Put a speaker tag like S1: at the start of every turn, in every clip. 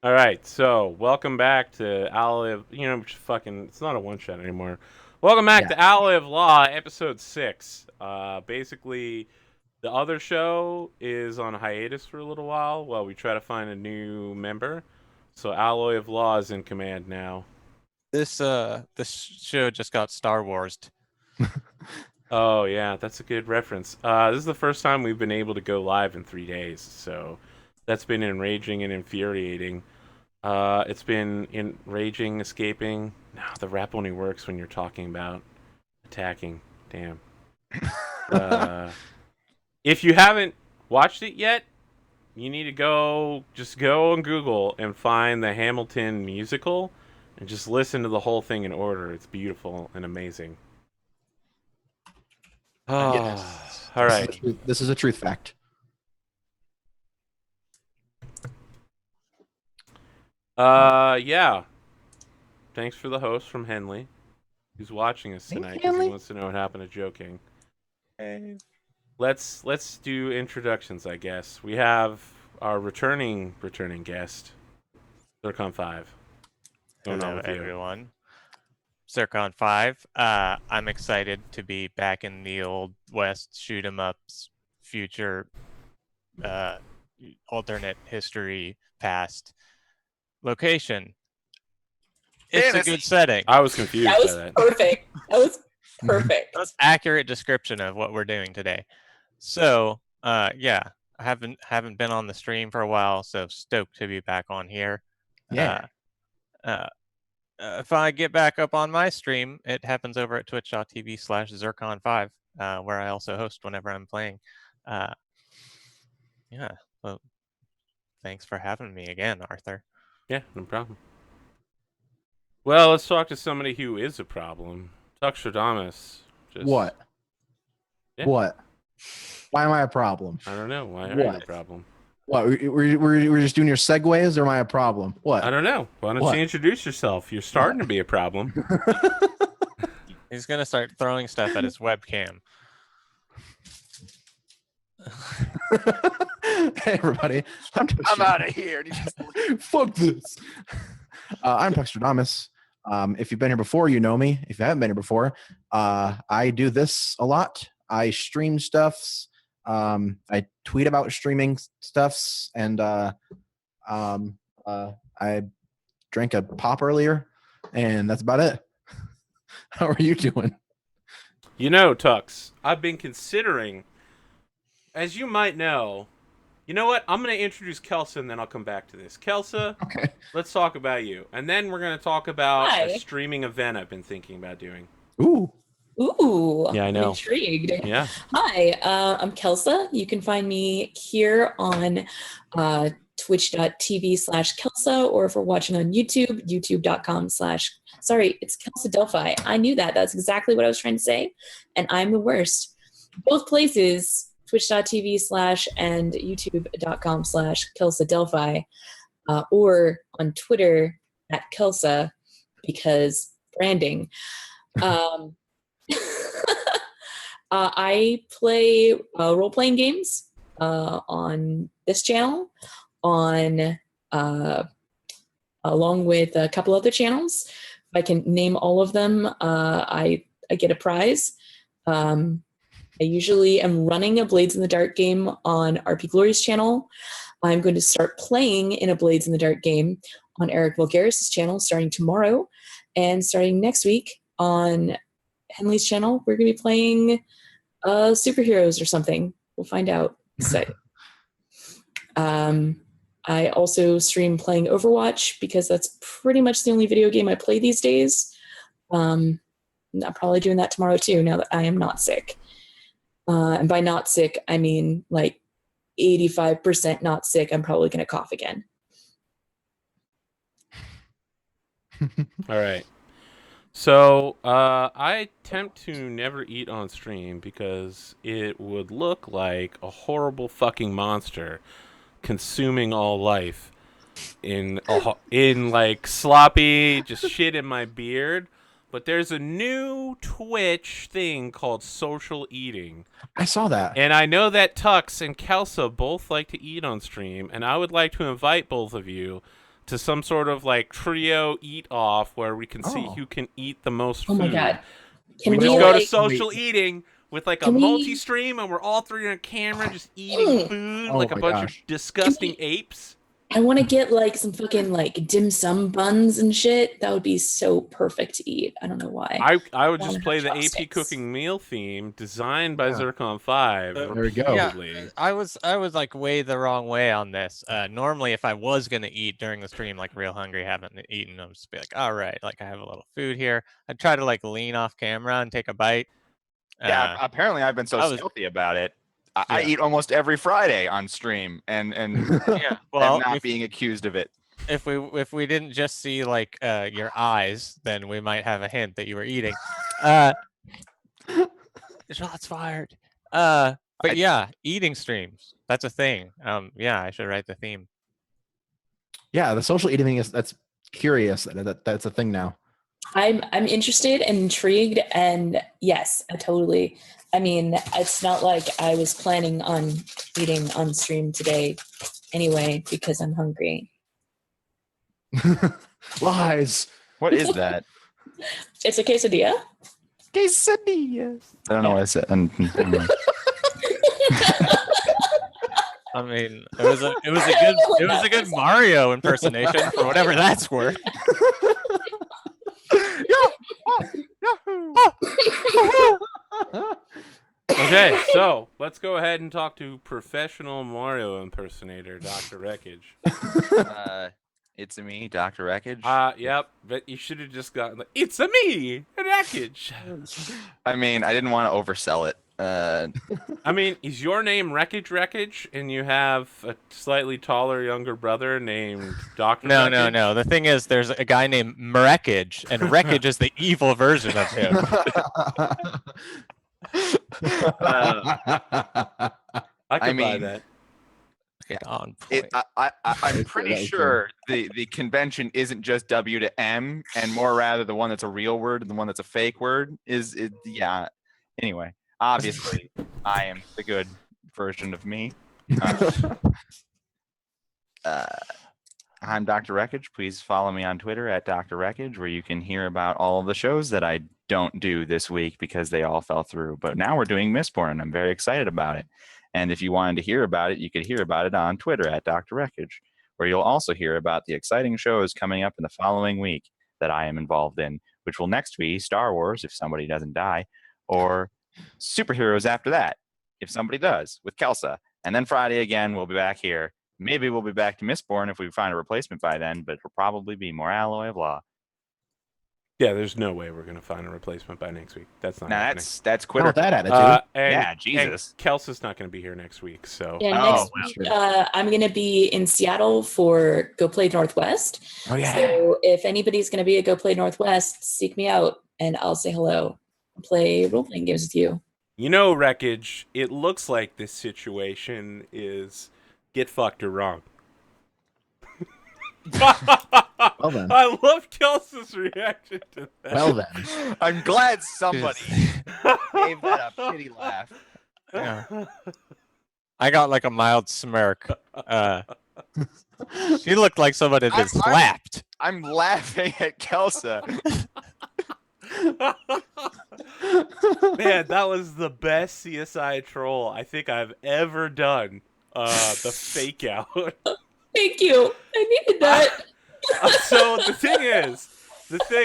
S1: All right, so welcome back to Alley of it's not a one shot anymore. Welcome back
S2: Yeah.
S1: to Alley of Law, episode 6. Basically, the other show is on hiatus for a little while we try to find a new member. So Alloy of Law is in command now.
S3: This show just got Star Warsed.
S1: Oh yeah, that's a good reference. This is the first time we've been able to go live in 3 days, so that's been enraging and infuriating. It's been enraging, escaping. No, the rap only works when you're talking about attacking. Damn. If you haven't watched it yet, you need to go on Google and find the Hamilton musical and just listen to the whole thing in order. It's beautiful and amazing. Oh,
S2: Yes.
S1: all right.
S2: This is a truth fact.
S1: Yeah. Thanks for the host from Henley, who's watching us tonight because he
S2: Henley.
S1: wants to know what happened to joking.
S3: Hey.
S1: Let's do introductions, I guess. We have our returning guest, Zircon 5.
S3: Hello, everyone. Zircon 5. I'm excited to be back in the old West shoot 'em ups, future, alternate history, past location. It's a good setting.
S1: I was confused
S4: That was
S1: by that.
S4: perfect. That was perfect.
S3: That's accurate description of what we're doing today. So, yeah, I haven't been on the stream for a while, so stoked to be back on here.
S2: Yeah.
S3: If I get back up on my stream, it happens over at twitch.tv/Zircon5, where I also host whenever I'm playing. Yeah, well, thanks for having me again, Arthur.
S1: Yeah, no problem. Well, let's talk to somebody who is a problem. Tuxtradamus.
S2: What?
S1: Yeah.
S2: What? Why am I a problem?
S1: I don't know. Why are you a
S2: What?
S1: problem?
S2: What? We're just doing your segues, or am I a problem? What?
S1: I don't know. Why don't
S2: What?
S1: you introduce yourself? You're starting to be a problem.
S3: He's gonna start throwing stuff at his webcam.
S2: Hey, everybody. I'm
S5: out of here.
S2: Fuck this. I'm Tuxtradamus. If you've been here before, you know me. If you haven't been here before, I do this a lot. I stream stuffs. I tweet about streaming stuffs, and I drank a pop earlier, and that's about it. How are you doing?
S1: You know, Tux, I've been considering, as you might know, you know what? I'm going to introduce Kelsa, and then I'll come back to this. Kelsa,
S2: Okay.
S1: let's talk about you. And then we're going to talk about
S4: Hi.
S1: a streaming event I've been thinking about doing.
S2: Ooh.
S4: Ooh,
S1: Yeah, I know.
S4: I'm intrigued.
S1: Yeah.
S4: Hi, I'm Kelsa. You can find me here on twitch.tv/Kelsa, or if we're watching on YouTube, youtube.com/ sorry, it's KelsaDelphi. I knew that. That's exactly what I was trying to say. And I'm the worst. Both places, twitch.tv/ and youtube.com/KelsaDelphi, or on Twitter at Kelsa, because branding. I play role-playing games on this channel, along with a couple other channels. If I can name all of them, I get a prize. I usually am running a Blades in the Dark game on RP Glory's channel. I'm going to start playing in a Blades in the Dark game on Eric Vulgaris' channel starting tomorrow, and starting next week on Henley's channel, we're going to be playing superheroes or something. We'll find out. So, I also stream playing Overwatch because that's pretty much the only video game I play these days. I'm probably doing that tomorrow too, now that I am not sick. And by not sick, I mean like 85% not sick. I'm probably going to cough again.
S1: All right. So, I attempt to never eat on stream because it would look like a horrible fucking monster consuming all life in like sloppy just shit in my beard. But there's a new Twitch thing called social eating.
S2: I saw that.
S1: And I know that Tux and Kelsa both like to eat on stream, and I would like to invite both of you to some sort of like trio eat off where we can see who can eat the most food.
S4: Oh my god! Can
S1: we
S4: we
S1: just go to
S4: like,
S1: social eating with like a
S4: Can we-
S1: multi-stream, and we're all three on camera just eating food like a
S2: my
S1: bunch
S2: gosh.
S1: of disgusting apes.
S4: I want to get like some fucking like dim sum buns and shit. That would be so perfect to eat. I don't know why.
S1: I would
S4: Wanna
S1: just play
S4: have
S1: the AP
S4: chopsticks.
S1: cooking meal theme designed by
S2: Yeah.
S1: Zircon 5
S3: There
S2: we go.
S1: repeatedly.
S3: I was like way the wrong way on this. Normally, if I was gonna eat during the stream, like real hungry, haven't eaten, I'd just be like, all right, like I have a little food here. I'd try to like lean off camera and take a bite.
S5: Yeah, apparently I've been so stealthy about it. I eat almost every Friday on stream, and
S3: yeah. Well,
S5: not being accused of it.
S3: if we didn't just see like your eyes, then we might have a hint that you were eating. Shots fired. But yeah, eating streams. That's a thing. Yeah, I should write the theme.
S2: Yeah, the social eating thing that's curious. That's a thing now.
S4: I'm interested and intrigued, and yes, I mean, it's not like I was planning on eating on stream today anyway because I'm hungry.
S2: Lies.
S5: What is that?
S4: It's a quesadilla.
S5: Quesadillas. I don't know what I said.
S3: I mean, it was a good Mario impersonation for whatever that's worth.
S1: Okay, so let's go ahead and talk to professional Mario impersonator, Dr. Wreckage.
S5: It's me, Dr. Wreckage.
S1: Yep, but you should have just gotten like, it's a me, Wreckage.
S5: I mean, I didn't want to oversell it.
S1: I mean, is your name Wreckage, and you have a slightly taller younger brother named Dr.
S3: No.
S1: Wreckage?
S3: The thing is, there's a guy named Wreckage, and Wreckage is the evil version of him.
S1: I could buy
S5: mean,
S1: that.
S3: On point.
S5: I'm pretty sure the convention isn't just W to M, and more rather the one that's a real word and the one that's a fake word yeah. Anyway, obviously, I am the good version of me. I'm Dr. Wreckage. Please follow me on Twitter at Dr. Wreckage, where you can hear about all of the shows that I don't do this week because they all fell through. But now we're doing Mistborn, and I'm very excited about it. And if you wanted to hear about it, you could hear about it on Twitter at Dr. Wreckage, where you'll also hear about the exciting shows coming up in the following week that I am involved in, which will next be Star Wars, if somebody doesn't die, or superheroes after that, if somebody does, with Kelsa. And then Friday again, we'll be back here. Maybe we'll be back to Mistborn if we find a replacement by then, but it'll probably be more Alloy of Law.
S1: Yeah, there's no way we're going to find a replacement by next week. That's not happening.
S5: That's
S2: Not
S5: Quitter.
S2: with that attitude.
S5: Yeah, Jesus.
S1: And Kelsa's not going to be here next week, so...
S4: Yeah,
S5: Oh,
S4: next week, I'm going to be in Seattle for Go Play Northwest.
S2: Oh yeah.
S4: So if anybody's going to be at Go Play Northwest, seek me out and I'll say hello and play role-playing games with you.
S1: You know, Wreckage, it looks like this situation is get fucked or wrong.
S2: Well then.
S1: I love Kelsa's reaction to that.
S2: Well then.
S5: I'm glad somebody gave that a pity laugh.
S3: Yeah. I got like a mild smirk. She looked like someone had been slapped.
S5: I'm laughing at Kelsa.
S1: Man, that was the best CSI troll I think I've ever done. The fake out.
S4: Thank you. I needed that.
S1: So the thing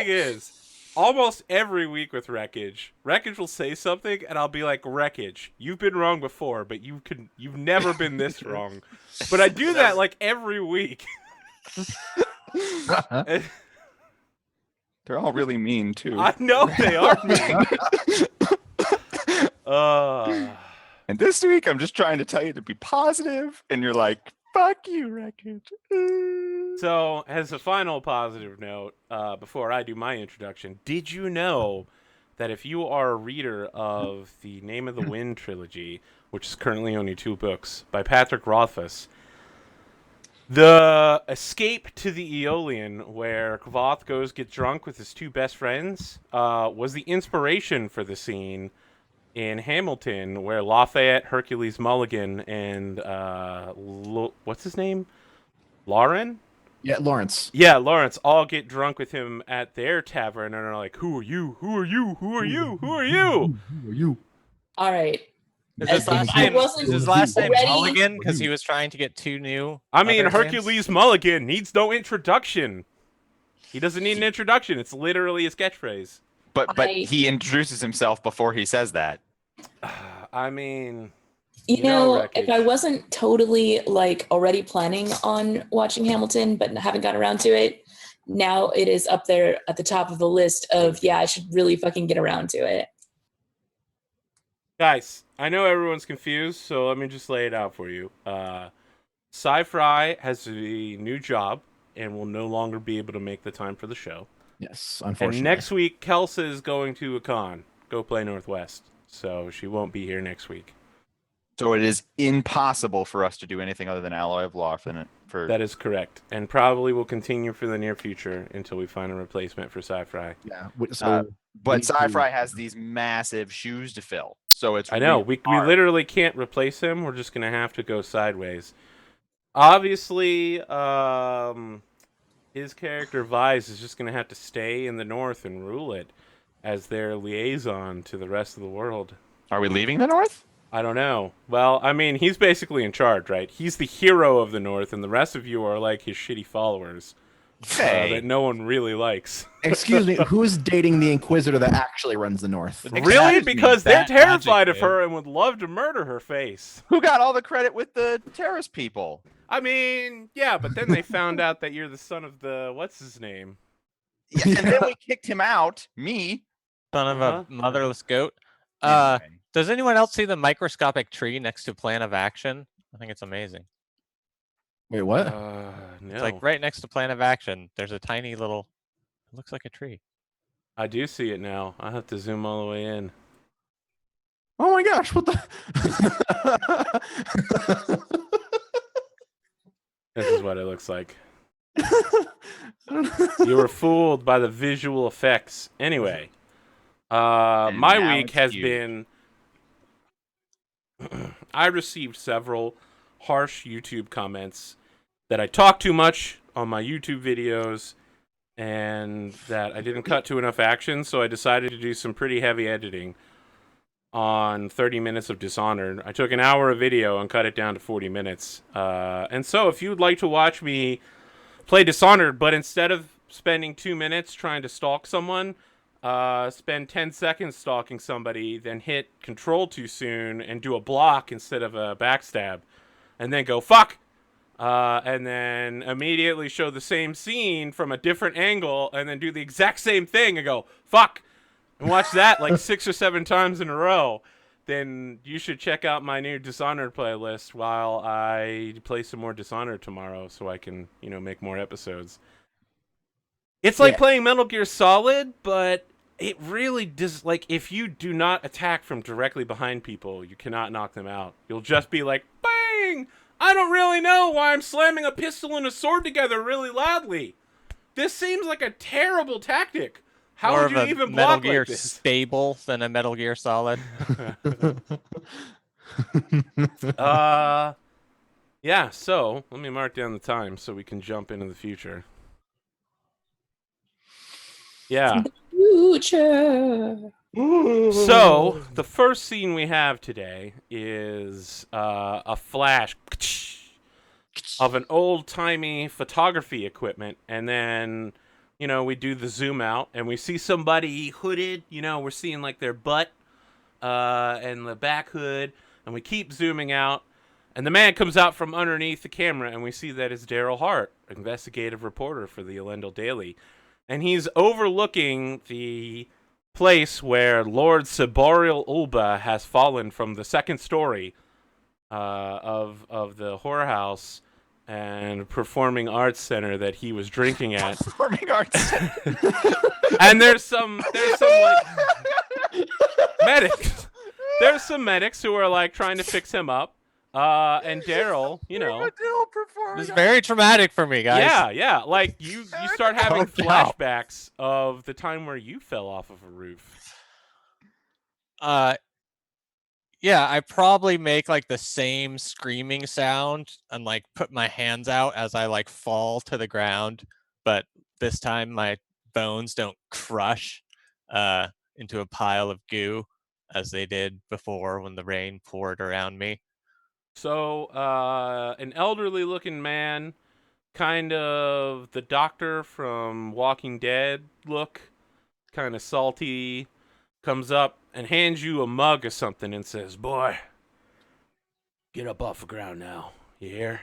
S1: is, almost every week with Wreckage will say something, and I'll be like, Wreckage, you've been wrong before, but you've never been this wrong. But I do that like every week.
S5: They're all really mean too.
S1: I know they are mean.
S5: And this week, I'm just trying to tell you to be positive, and you're like, "Fuck you, Wreckage."
S1: So, as a final positive note, before I do my introduction, did you know that if you are a reader of the Name of the Wind trilogy, which is currently only 2 books by Patrick Rothfuss, the escape to the Aeolian, where Kvothe goes get drunk with his 2 best friends, was the inspiration for the scene in Hamilton, where Lafayette, Hercules Mulligan, and what's his name? Lauren?
S2: Yeah, Lawrence.
S1: Yeah, Lawrence, all get drunk with him at their tavern and are like, "Who are you? Who are you? Who are you? Who are you?"
S2: Who are you?
S4: All right.
S3: Is
S4: As
S3: his
S4: if
S3: last
S4: I
S3: name
S4: wasn't
S3: is his last name
S4: already-
S3: Mulligan because he was trying to get 2 new?
S1: I mean,
S3: other
S1: Hercules
S3: names?
S1: Mulligan needs no introduction. He doesn't need an introduction. It's literally his catchphrase.
S5: But he introduces himself before he says that.
S1: I mean,
S4: You know, if
S1: Wreckage.
S4: I wasn't totally like already planning on watching Hamilton, but haven't gotten around to it, now it is up there at the top of the list of, yeah, I should really fucking get around to it.
S1: Guys, I know everyone's confused, so let me just lay it out for you. SciFri has a new job and will no longer be able to make the time for the show.
S2: Yes, unfortunately.
S1: And next week, Kelsa is going to a con, Go Play Northwest, so she won't be here next week.
S5: So it is impossible for us to do anything other than Alloy of Law for
S1: That is correct, and probably will continue for the near future until we find a replacement for SciFri.
S2: Yeah. So,
S5: but
S2: we need to-
S5: SciFri has these massive shoes to fill. So it's
S1: I know,
S5: really
S1: we
S5: hard.
S1: literally can't replace him. We're just going to have to go sideways. Obviously, his character Vyse is just going to have to stay in the north and rule it as their liaison to the rest of the world.
S5: Are we leaving the North?
S1: I don't know. Well, I mean, he's basically in charge, right? He's the hero of the north, and the rest of you are like his shitty followers that no one really likes.
S2: excuse me, who's dating the Inquisitor that actually runs the North?
S1: Really? Because they're
S3: That
S1: terrified
S3: magic,
S1: of her and would love to murder her face.
S5: Who got all the credit with the terrorist people?
S1: I mean, yeah, but then they found out that you're the son of the what's his name?
S5: Yeah, and then we kicked him out. Me.
S3: Son of
S1: Uh-huh.
S3: a motherless goat.
S5: Anyway.
S3: Does anyone else see the microscopic tree next to Plan of Action? I think it's amazing.
S2: Wait, what?
S1: No.
S3: It's like right next to Plan of Action. There's a tiny little. It looks like a tree.
S1: I do see it now. I have to zoom all the way in.
S2: Oh my gosh, what the?
S1: This is what it looks like. You were fooled by the visual effects. Anyway,
S5: And
S1: my
S5: now
S1: week
S5: it's
S1: has
S5: you.
S1: been. I received several harsh YouTube comments that I talk too much on my YouTube videos and that I didn't cut to enough action, so I decided to do some pretty heavy editing on 30 minutes of Dishonored. I took an hour of video and cut it down to 40 minutes. And so if you'd like to watch me play Dishonored, but instead of spending 2 minutes trying to stalk someone, spend 10 seconds stalking somebody, then hit control too soon and do a block instead of a backstab, and then go, fuck! And then immediately show the same scene from a different angle, and then do the exact same thing and go, fuck! And watch that like 6 or 7 times in a row, then you should check out my new Dishonored playlist while I play some more Dishonored tomorrow so I can, make more episodes. It's like playing Metal Gear Solid, but it really does, like, if you do not attack from directly behind people, you cannot knock them out. You'll just be like, bang! I don't really know why I'm slamming a pistol and a sword together really loudly. This seems like a terrible tactic. How
S3: More
S1: would you
S3: of a
S1: even
S3: Metal
S1: block
S3: Gear
S1: like this?
S3: stable than a Metal Gear Solid.
S1: Yeah, so let me mark down the time so we can jump into the future. Yeah.
S4: Future.
S1: So, the first scene we have today is a flash of an old-timey photography equipment, and then, we do the zoom out, and we see somebody hooded, we're seeing, like, their butt and the back hood, and we keep zooming out, and the man comes out from underneath the camera, and we see that it's Daryl Hart, investigative reporter for the Elendil Daily, and he's overlooking the place where Lord Seborial Ulba has fallen from the second story of the whorehouse and performing arts center that he was drinking at.
S5: Performing arts.
S1: And there's some like medics. There's some medics who are like trying to fix him up. And Daryl,
S3: This is very traumatic for me, guys.
S1: yeah, like you start having
S3: Calm down.
S1: flashbacks of the time where you fell off of a roof.
S3: Yeah, I probably make like the same screaming sound and like put my hands out as I like fall to the ground, but this time my bones don't crush into a pile of goo as they did before when the rain poured around me.
S1: So, an elderly looking man, kind of the doctor from Walking Dead look, kind of salty, comes up and hands you a mug of something and says, "Boy, get up off the ground now. You hear?"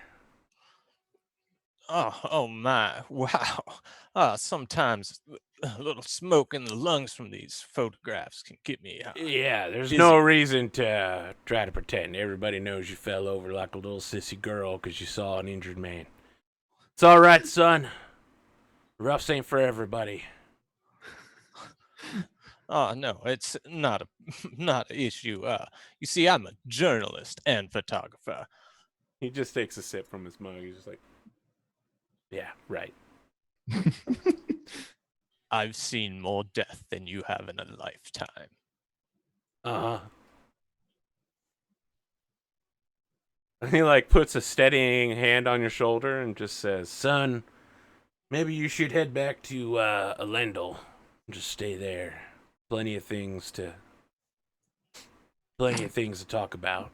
S3: Oh my, wow. Sometimes a little smoke in the lungs from these photographs can get me
S1: Yeah, there's
S3: dizzy.
S1: no reason to try to pretend. Everybody knows you fell over like a little sissy girl because you saw an injured man. It's all right, son. Roughs ain't for everybody.
S3: Oh no, it's not a not an issue. You see, I'm a journalist and photographer.
S1: He just takes a sip from his mug. He's just like, yeah, right.
S3: I've seen more death than you have in a lifetime.
S1: Uh-huh. And he like puts a steadying hand on your shoulder and just says, "Son, maybe you should head back to Elendil. Just stay there. Plenty of things to talk about."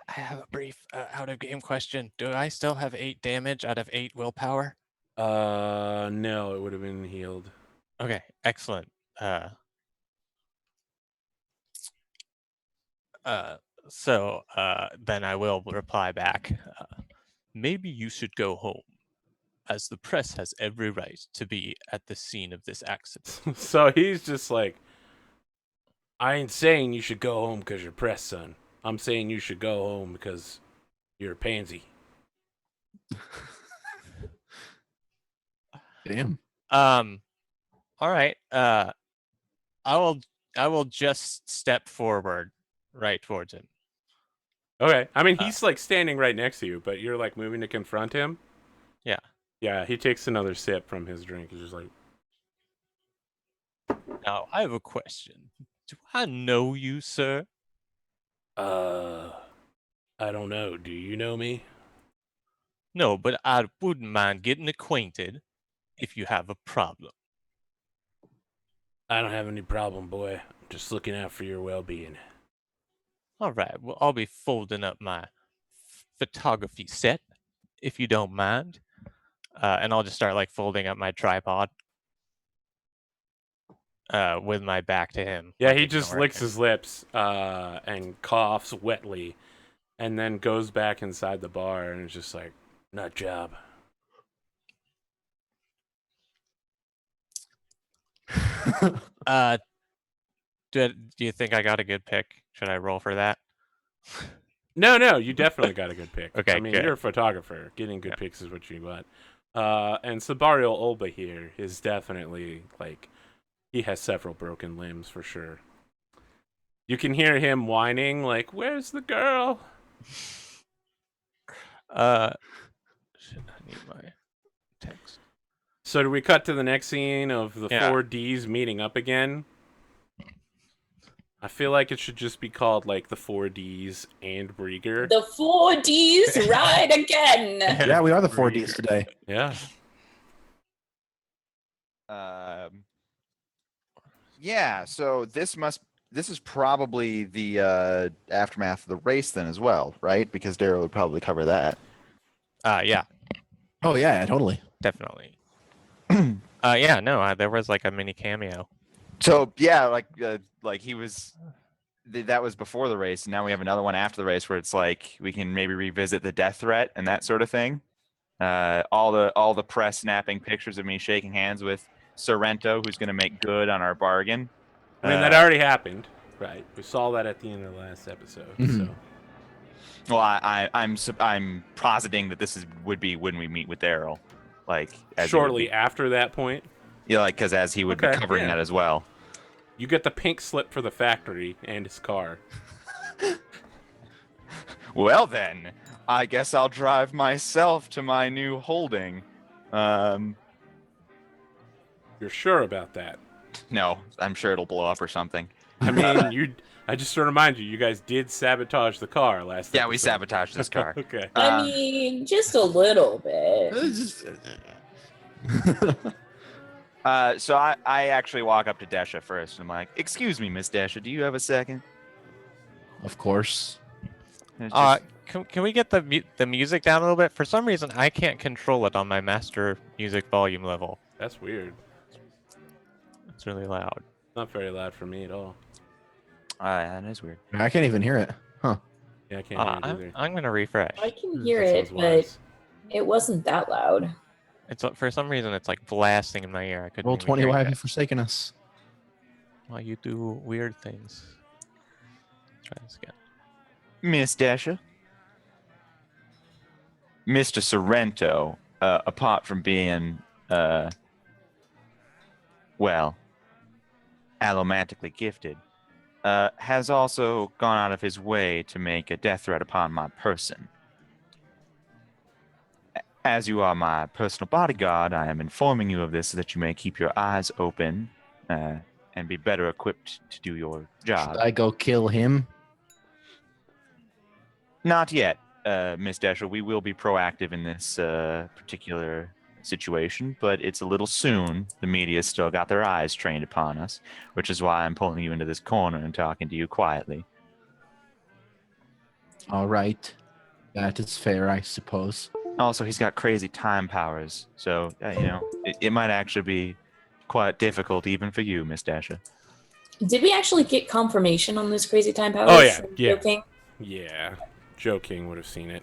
S3: I have a brief out of game question. Do I still have 8 damage out of 8 willpower?
S1: No, it would have been healed.
S3: Okay, excellent. So then I will reply back. Maybe you should go home, as the press has every right to be at the scene of this accident.
S1: So he's just like, "I ain't saying you should go home because you're pressed, son. I'm saying you should go home because you're a pansy."
S2: Damn.
S3: All right. I will just step forward right towards him.
S1: Okay. I mean, he's like standing right next to you, but you're like moving to confront him.
S3: Yeah.
S1: Yeah, he takes another sip from his drink. He's just like,
S3: Now, I have a question. Do I know you, sir?
S1: I don't know. Do you know me?
S3: No, but I wouldn't mind getting acquainted if you have a problem.
S1: I don't have any problem, boy. I'm just looking out for your well-being.
S3: All right. Well, I'll be folding up my photography set, if you don't mind. And I'll just start like folding up my tripod with my back to him.
S1: Yeah,
S3: like,
S1: he just
S3: ignoring
S1: licks
S3: him.
S1: his lips and coughs wetly and then goes back inside the bar and is just like, "Nut job."
S3: Do you think I got a good pick? Should I roll for that?
S1: No, you definitely got a good pick.
S3: Okay,
S1: I mean,
S3: good.
S1: you're a photographer. Getting good
S3: Yeah.
S1: picks is what you want. And Sabarial Olba here is definitely, like, he has several broken limbs for sure. You can hear him whining, like, "Where's the girl?"
S3: Shit, I need my text.
S1: So do we cut to the next scene of the
S3: Yeah.
S1: 4Ds meeting up again? I feel like it should just be called, like, the 4Ds and Brieger.
S4: The 4Ds ride again.
S2: Yeah, we are the 4Ds today.
S1: Yeah.
S5: Yeah, so this is probably the aftermath of the race then as well, right? Because Daryl would probably cover that.
S3: Yeah,
S2: Oh yeah, totally.
S3: definitely. Yeah, no, there was like a mini cameo.
S5: So yeah, like he was. That was before the race, and now we have another one after the race where it's like we can maybe revisit the death threat and that sort of thing. All the press snapping pictures of me shaking hands with Sorrento, who's going to make good on our bargain.
S1: I mean, that already happened, right? We saw that at the end of the last episode.
S2: Mhm.
S1: So
S5: Well, I'm positing that this would be when we meet with Daryl, like as he would
S1: shortly
S5: be.
S1: after that point,
S5: Yeah, like because as he would be
S1: Okay,
S5: covering
S1: yeah.
S5: that as well.
S1: you get the pink slip for the factory and his car.
S5: Well then, I guess I'll drive myself to my new holding.
S1: You're sure about that?
S5: No, I'm sure it'll blow up or something.
S1: I mean, I just want to remind you, you guys did sabotage the car last
S5: Yeah, we
S1: episode.
S5: sabotaged this car.
S1: Okay.
S4: I mean, just a little bit.
S5: So I actually walk up to Desha first. And I'm like, "Excuse me, Miss Desha, do you have a second?"
S2: Of course.
S5: And it's just-
S3: Can we get the music down a little bit? For some reason, I can't control it on my master music volume level.
S1: That's weird.
S3: It's really loud.
S1: Not very loud for me at all.
S5: that is weird.
S2: I can't even hear it. Huh.
S1: Yeah, I can't hear it either.
S3: I'm gonna refresh.
S4: I can hear
S1: That
S4: it,
S1: sounds
S4: but
S1: wise.
S4: it wasn't that loud.
S3: It's for some reason it's like blasting in my ear. I couldn't.
S2: Roll
S3: even
S2: 20,
S3: hear
S2: why
S3: you
S2: have you
S3: guys.
S2: forsaken us?
S3: Well, you do weird things. Try this again.
S5: Miss Desha, Mr. Sorrento, apart from being, well, allomantically gifted, has also gone out of his way to make a death threat upon my person. As you are my personal bodyguard, I am informing you of this so that you may keep your eyes open and be better equipped to do your job.
S2: Should I go kill him?
S5: Not yet, Miss Desha. We will be proactive in this particular situation, but it's a little soon. The media's still got their eyes trained upon us, which is why I'm pulling you into this corner and talking to you quietly.
S2: All right. That is fair, I suppose.
S5: Also, he's got crazy time powers, so, it might actually be quite difficult even for you, Miss Desha.
S4: Did we actually get confirmation on those crazy time powers?
S1: Oh, yeah,
S4: from
S1: yeah.
S4: Joking?
S1: Yeah. Joe King would have seen it.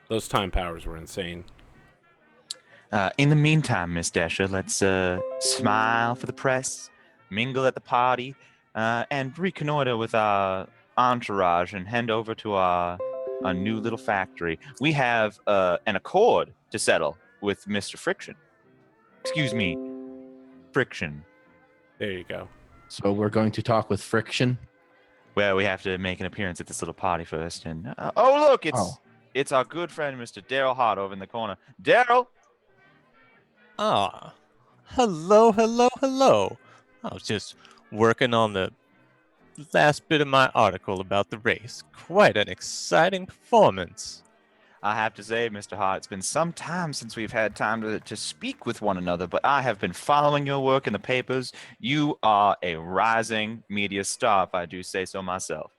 S1: Those time powers were insane.
S5: In the meantime, Miss Desha, let's smile for the press, mingle at the party, and reconnoiter with our entourage and head over to our new little factory. We have an accord to settle with Mr. Friction. Excuse me, Friction.
S1: There you go.
S2: So we're going to talk with Friction.
S5: Well, we have to make an appearance at this little party first. And oh, look, it's our good friend, Mr. Daryl Hart, over in the corner. Daryl!
S3: Ah, hello. I was just working on the last bit of my article about the race. Quite an exciting performance.
S5: I have to say, Mr. Hart, it's been some time since we've had time to speak with one another, but I have been following your work in the papers. You are a rising media star, if I do say so myself.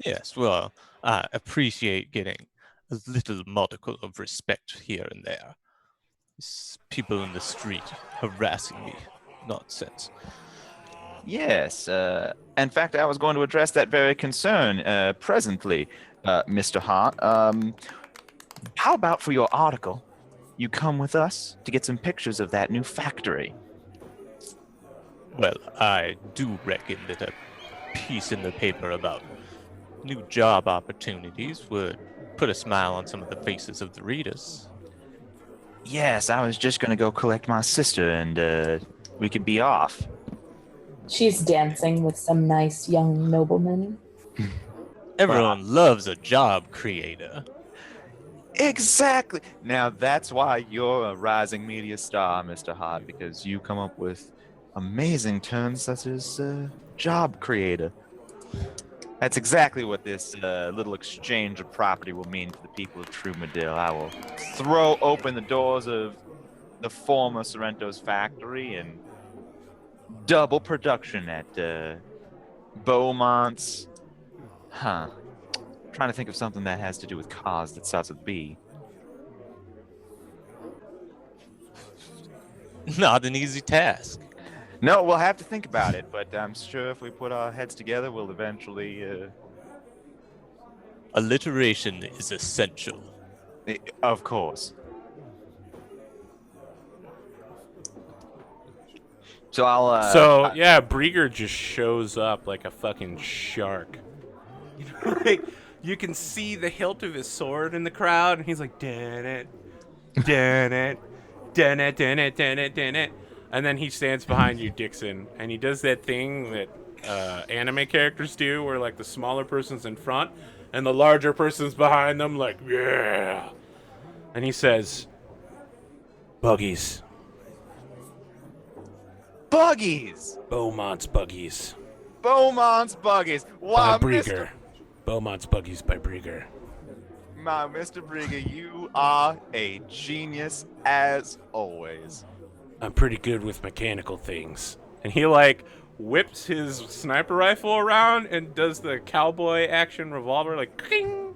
S3: Yes, well, I appreciate getting a little modicum of respect here and there. People in the street harassing me. Nonsense.
S5: Yes. In fact, I was going to address that very concern presently, Mr. Hart. How about for your article, you come with us to get some pictures of that new factory?
S3: Well, I do reckon that a piece in the paper about new job opportunities would put a smile on some of the faces of the readers.
S5: Yes, I was just going to go collect my sister and we could be off.
S4: She's dancing with some nice young nobleman.
S3: Everyone loves a job creator.
S5: Exactly. Now that's why you're a rising media star, Mr. Hart, because you come up with amazing terms such as job creator. That's exactly what this little exchange of property will mean to the people of Trumadale. I will throw open the doors of the former Sorrento's factory and double production at Beaumont's. Trying to think of something that has to do with cars that starts with B.
S3: Not an easy task.
S5: No, we'll have to think about it, but I'm sure if we put our heads together, we'll eventually...
S3: Alliteration is essential.
S5: Of course. So I'll...
S1: yeah, Brieger just shows up like a fucking shark. Like, you can see the hilt of his sword in the crowd, and he's like, "Dan it, dan it, dan it, dan it, dan it, dan it," and then he stands behind you, Dixon, and he does that thing that anime characters do, where like the smaller person's in front and the larger person's behind them, like, "Yeah," and he says, "Buggies."
S5: Buggies.
S1: Beaumont's Buggies.
S5: Beaumont's Buggies.
S1: By
S5: Wow,
S1: Brieger. Beaumont's Buggies by Brieger.
S5: Mr. Brieger, you are a genius as always.
S1: I'm pretty good with mechanical things. And he like whips his sniper rifle around and does the cowboy action revolver like king.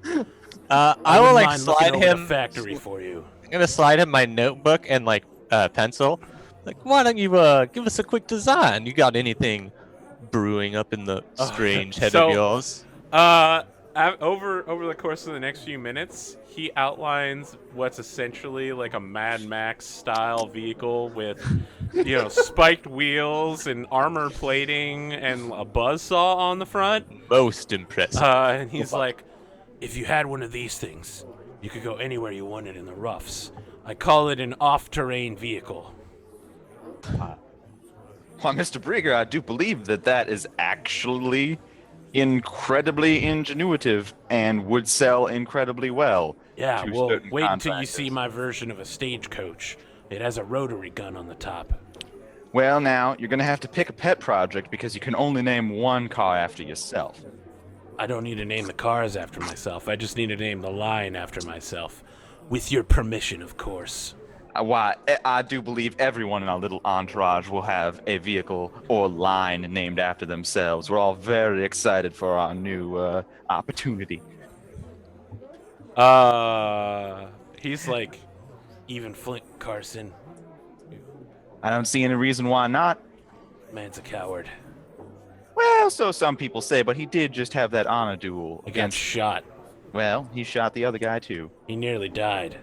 S3: I will
S1: wouldn't
S3: like
S1: mind looking
S3: slide
S1: over the
S3: him.
S1: factory for you.
S3: I'm gonna slide him my notebook and like pencil. Like, why don't you give us a quick design? You got anything brewing up in the strange head
S1: so-
S3: of yours?
S1: Over the course of the next few minutes, he outlines what's essentially like a Mad Max style vehicle with, spiked wheels and armor plating and a buzzsaw on the front.
S3: Most impressive.
S1: And he's like, if you had one of these things, you could go anywhere you wanted in the roughs. I call it an off-terrain vehicle.
S5: Well, Mr. Brieger, I do believe that is actually incredibly ingenuitive and would sell incredibly well.
S1: Yeah,
S5: to
S1: well,
S5: certain
S1: wait until you see
S5: contractors.
S1: my version of a stagecoach. It has a rotary gun on the top.
S5: Well, now, you're going to have to pick a pet project because you can only name one car after yourself.
S1: I don't need to name the cars after myself. I just need to name the line after myself. With your permission, of course.
S5: Why, I do believe everyone in our little entourage will have a vehicle or line named after themselves. We're all very excited for our new opportunity.
S1: He's like, even Flint Carson.
S5: I don't see any reason why not.
S1: Man's a coward.
S5: Well, so some people say, but he did just have that honor duel
S1: He got
S5: against...
S1: shot.
S5: Well, he shot the other guy too.
S1: He nearly died.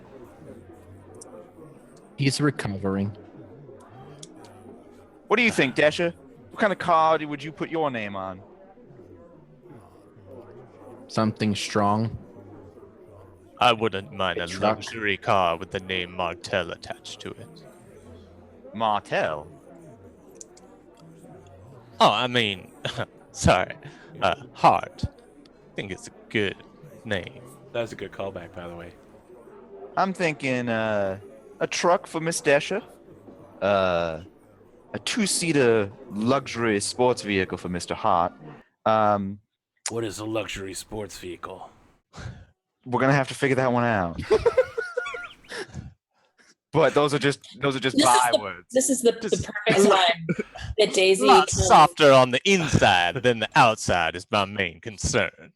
S2: He's recovering.
S5: What do you think, Desha? What kind of card would you put your name on?
S2: Something strong.
S3: I wouldn't mind a
S2: truck.
S3: luxury car with the name Martel attached to it.
S5: Martel.
S3: Oh, I mean, sorry, Hart. I think it's a good name.
S1: That's a good callback, by the way.
S5: I'm thinking a truck for Miss Desha. A two-seater luxury sports vehicle for Mr. Hart.
S1: What is a luxury sports vehicle?
S5: We're gonna have to figure that one out. But those are just bywords.
S4: This is the perfect time that Daisy
S3: Lot
S4: comes-
S3: softer on the inside than the outside is my main concern.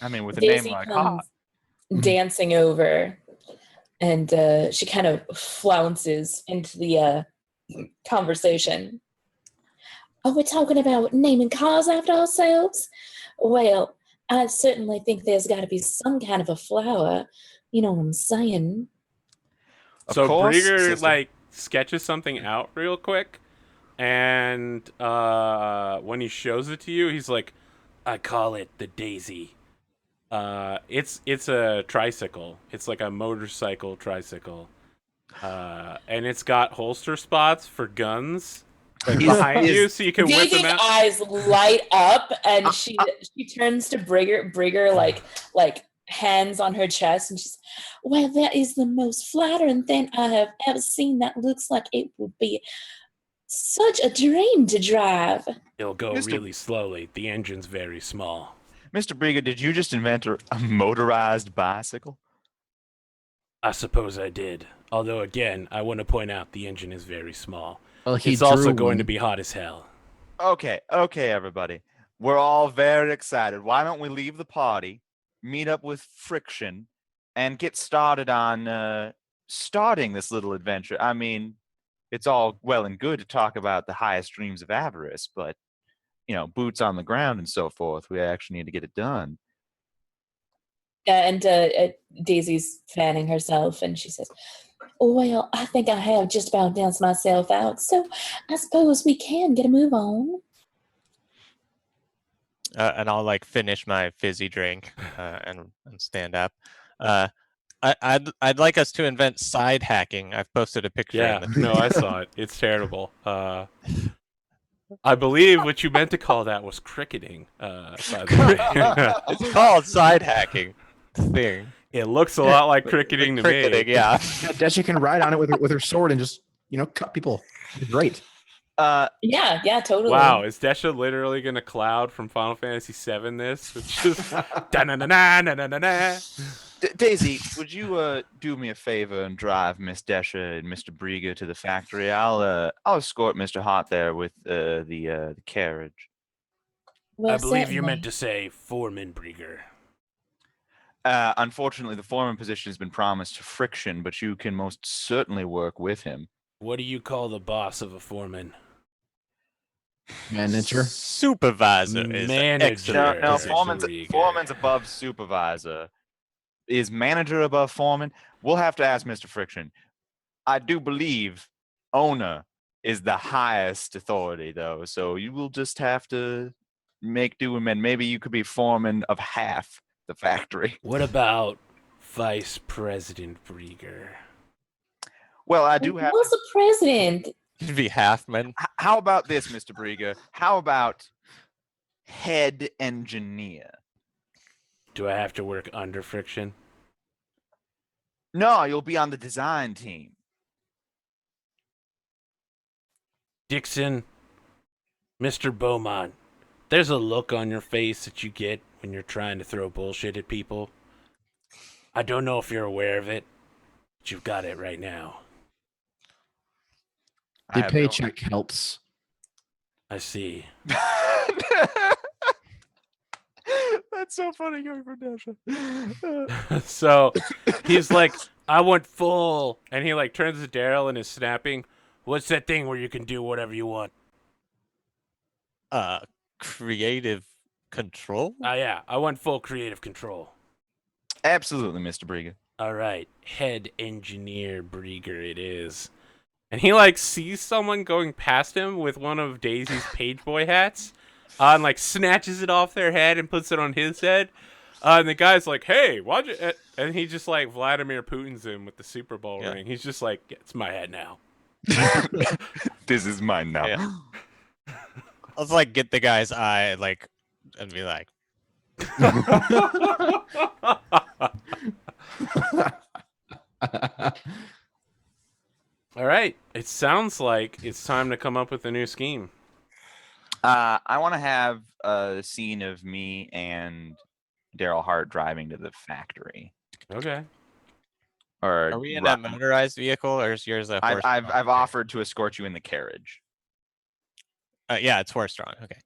S5: I mean, with a
S4: Daisy
S5: name like
S4: comes
S5: Hart.
S4: dancing over, and she kind of flounces into the conversation. Oh, we're talking about naming cars after ourselves? Well, I certainly think there's got to be some kind of a flower. You know what I'm saying?
S5: Of
S1: So
S5: course,
S1: Brieger
S5: sister.
S1: like sketches something out real quick, and when he shows it to you, he's like, "I call it the Daisy." It's a tricycle. It's like a motorcycle tricycle, and it's got holster spots for guns like behind you, so you can whip them
S4: Daisy's
S1: out.
S4: eyes light up, and she turns to Brigger like hands on her chest, and she's, well, that is the most flattering thing I have ever seen. That looks like it would be such a dream to drive.
S1: It'll go
S5: Mr.
S1: really slowly. The engine's very small.
S5: Mr. Brieger, did you just invent a motorized bicycle?
S1: I suppose I did. Although, again, I want to point out the engine is very small.
S2: Well, he
S1: It's also
S2: drew
S1: going
S2: one.
S1: to be hot as hell.
S5: Okay, everybody. We're all very excited. Why don't we leave the party, meet up with Friction, and get started on starting this little adventure? I mean, it's all well and good to talk about the highest dreams of avarice, but, boots on the ground and so forth, we actually need to get it done.
S4: And Daisy's fanning herself, and she says, well, I think I have just about danced myself out, so I suppose we can get a move on.
S3: And I'll like finish my fizzy drink and stand up. I'd like us to invent side hacking. I've posted a picture.
S1: Yeah,
S3: in the
S1: no, I saw it. It's terrible. I believe what you meant to call that was cricketing. By the way.
S3: It's called side hacking. Thing.
S1: It looks a lot like cricketing to
S3: Cricketing,
S1: me.
S3: yeah.
S2: Yeah, Desha can ride on it with her sword and just cut people. Great.
S4: Yeah, totally.
S1: Wow, is Desha literally gonna Cloud from Final Fantasy VII this? It's just da-na-na-na-na-na-na-na.
S5: Daisy, would you do me a favor and drive Miss Desha and Mr. Brieger to the factory? I'll escort Mr. Hart there with the carriage.
S4: Well,
S1: I believe you
S4: certainly.
S1: meant to say Foreman Brieger.
S5: Unfortunately, the foreman position has been promised to Friction, but you can most certainly work with him.
S1: What do you call the boss of a foreman?
S2: Manager.
S3: Supervisor is
S1: Manager.
S3: excellent.
S5: No,
S1: Brieger.
S5: foreman's above supervisor. Is manager above foreman? We'll have to ask Mr. Friction. I do believe owner is the highest authority, though, so you will just have to make do, and maybe you could be foreman of half the factory.
S1: What about Vice President Brieger?
S5: Well, I do have.
S4: What's the president?
S3: You'd be Halfman.
S5: How about this, Mr. Brieger? How about head engineer?
S1: Do I have to work under Friction?
S5: No, you'll be on the design team.
S1: Dixon, Mr. Beaumont, there's a look on your face that you get when you're trying to throw bullshit at people. I don't know if you're aware of it, but you've got it right now.
S2: The paycheck helps.
S1: I see.
S5: That's so funny going for Desha.
S1: So he's like, I want full. And he like turns to Daryl and is snapping. What's that thing where you can do whatever you want?
S3: Creative control?
S1: Yeah, I want full creative control.
S5: Absolutely, Mr. Brieger.
S1: All right, head engineer Brieger it is. And he like sees someone going past him with one of Daisy's pageboy hats, and like snatches it off their head and puts it on his head. And the guy's like, "Hey, watch it!" And he just like Vladimir Putin's him with the Super Bowl ring. He's just like, yeah, "It's my head now."
S5: This is mine now.
S3: Yeah. Let's like get the guy's eye, like, and be like,
S1: All right, it sounds like it's time to come up with a new scheme.
S5: I want to have a scene of me and Daryl Hart driving to the factory.
S1: Okay.
S5: Or
S3: are we in a motorized vehicle, or is yours a horse?
S5: I've offered to escort you in the carriage.
S3: Yeah, it's horse-drawn. Okay.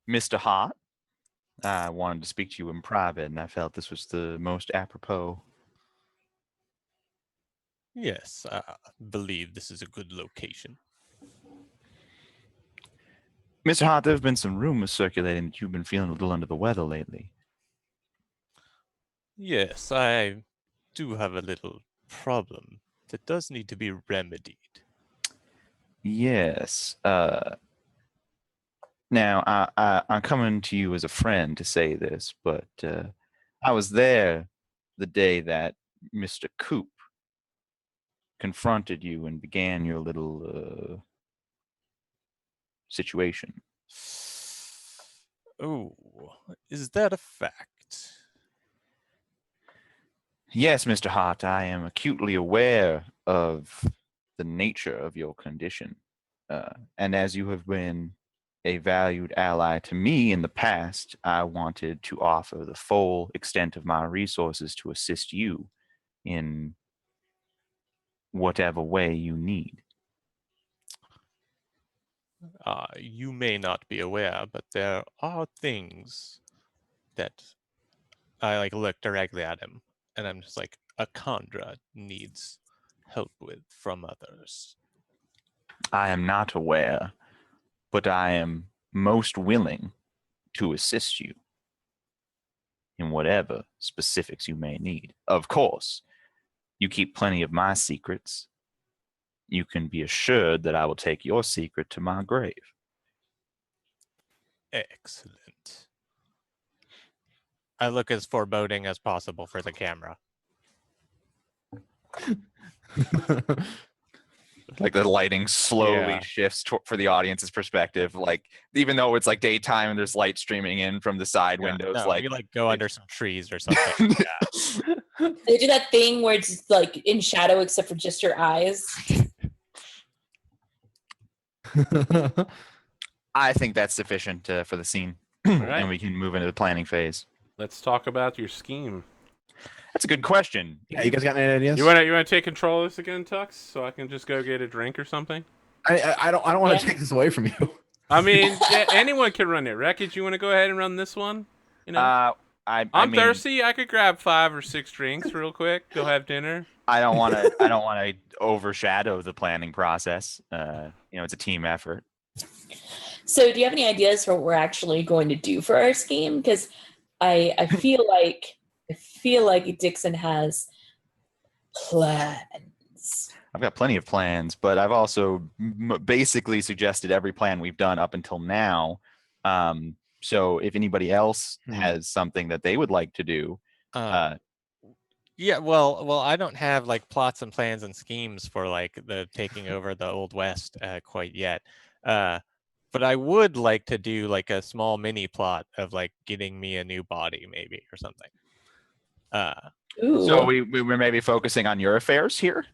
S5: Mr. Hart, I wanted to speak to you in private, and I felt this was the most apropos.
S3: Yes, I believe this is a good location.
S5: Mr. Hart, there have been some rumors circulating that you've been feeling a little under the weather lately.
S3: Yes, I do have a little problem that does need to be remedied.
S5: Yes. Now, I'm coming to you as a friend to say this, but I was there the day that Mr. Coop confronted you and began your little situation.
S3: Oh, is that a fact?
S5: Yes, Mr. Hart, I am acutely aware of the nature of your condition. And as you have been a valued ally to me in the past, I wanted to offer the full extent of my resources to assist you in whatever way you need.
S3: You may not be aware, but there are things that I like look directly at him, and I'm just like, a Khandra needs help with from others.
S5: I am not aware, but I am most willing to assist you in whatever specifics you may need. Of course, you keep plenty of my secrets. You can be assured that I will take your secret to my grave.
S3: Excellent. I look as foreboding as possible for the camera.
S5: Like the lighting slowly
S3: Yeah.
S5: shifts for the audience's perspective. Like even though it's like daytime and there's light streaming in from the side windows,
S3: No,
S5: like
S3: you like go under some trees or something.
S4: They do that thing where it's like in shadow except for just your eyes.
S5: I think that's sufficient for the scene,
S1: right.
S5: and we can move into the planning phase.
S1: Let's talk about your scheme.
S5: That's a good question.
S2: Yeah, you guys got any ideas?
S1: You wanna take control of this again, Tux, so I can just go get a drink or something?
S2: I don't want
S4: Yeah.
S2: to take this away from you.
S1: I mean, yeah, anyone can run it. Wreckage, you want to go ahead and run this one? You know,
S5: I'm
S1: I'm thirsty. I could grab 5 or 6 drinks real quick. Go have dinner.
S5: I don't want to overshadow the planning process. It's a team effort.
S4: So, do you have any ideas for what we're actually going to do for our scheme? Because I feel like Dixon has plans.
S5: I've got plenty of plans, but I've also basically suggested every plan we've done up until now. So if anybody else has something that they would like to do,
S3: yeah, well, I don't have like plots and plans and schemes for like the taking over the Old West quite yet. But I would like to do like a small mini plot of like getting me a new body, maybe, or something.
S4: Ooh.
S5: So we were maybe focusing on your affairs here,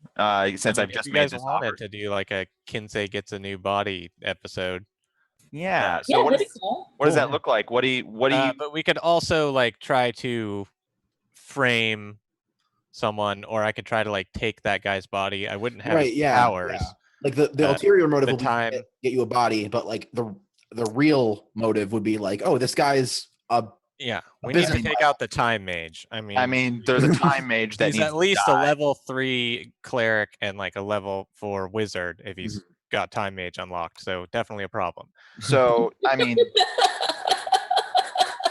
S5: since I've just
S3: you
S5: made
S3: guys
S5: this
S3: wanted
S5: offer.
S3: to do like a Kinsey gets a new body episode.
S5: Yeah. So
S4: yeah,
S5: what
S4: that'd be cool.
S5: does that look like? What do you?
S3: But we could also like try to frame someone, or I could try to like take that guy's body. I wouldn't have his powers.
S2: Yeah. Like the ulterior motive
S3: the
S2: will be
S3: time-
S2: to get you a body, but like the real motive would be like, oh, this guy's a
S3: Yeah, we need to
S2: business
S3: take out the time mage. I mean,
S5: there's a time mage that
S3: he's
S5: needs
S3: at least
S5: to
S3: a
S5: die.
S3: level 3 cleric and like a level 4 wizard if he's got time mage unlocked. So definitely a problem.
S5: So I mean,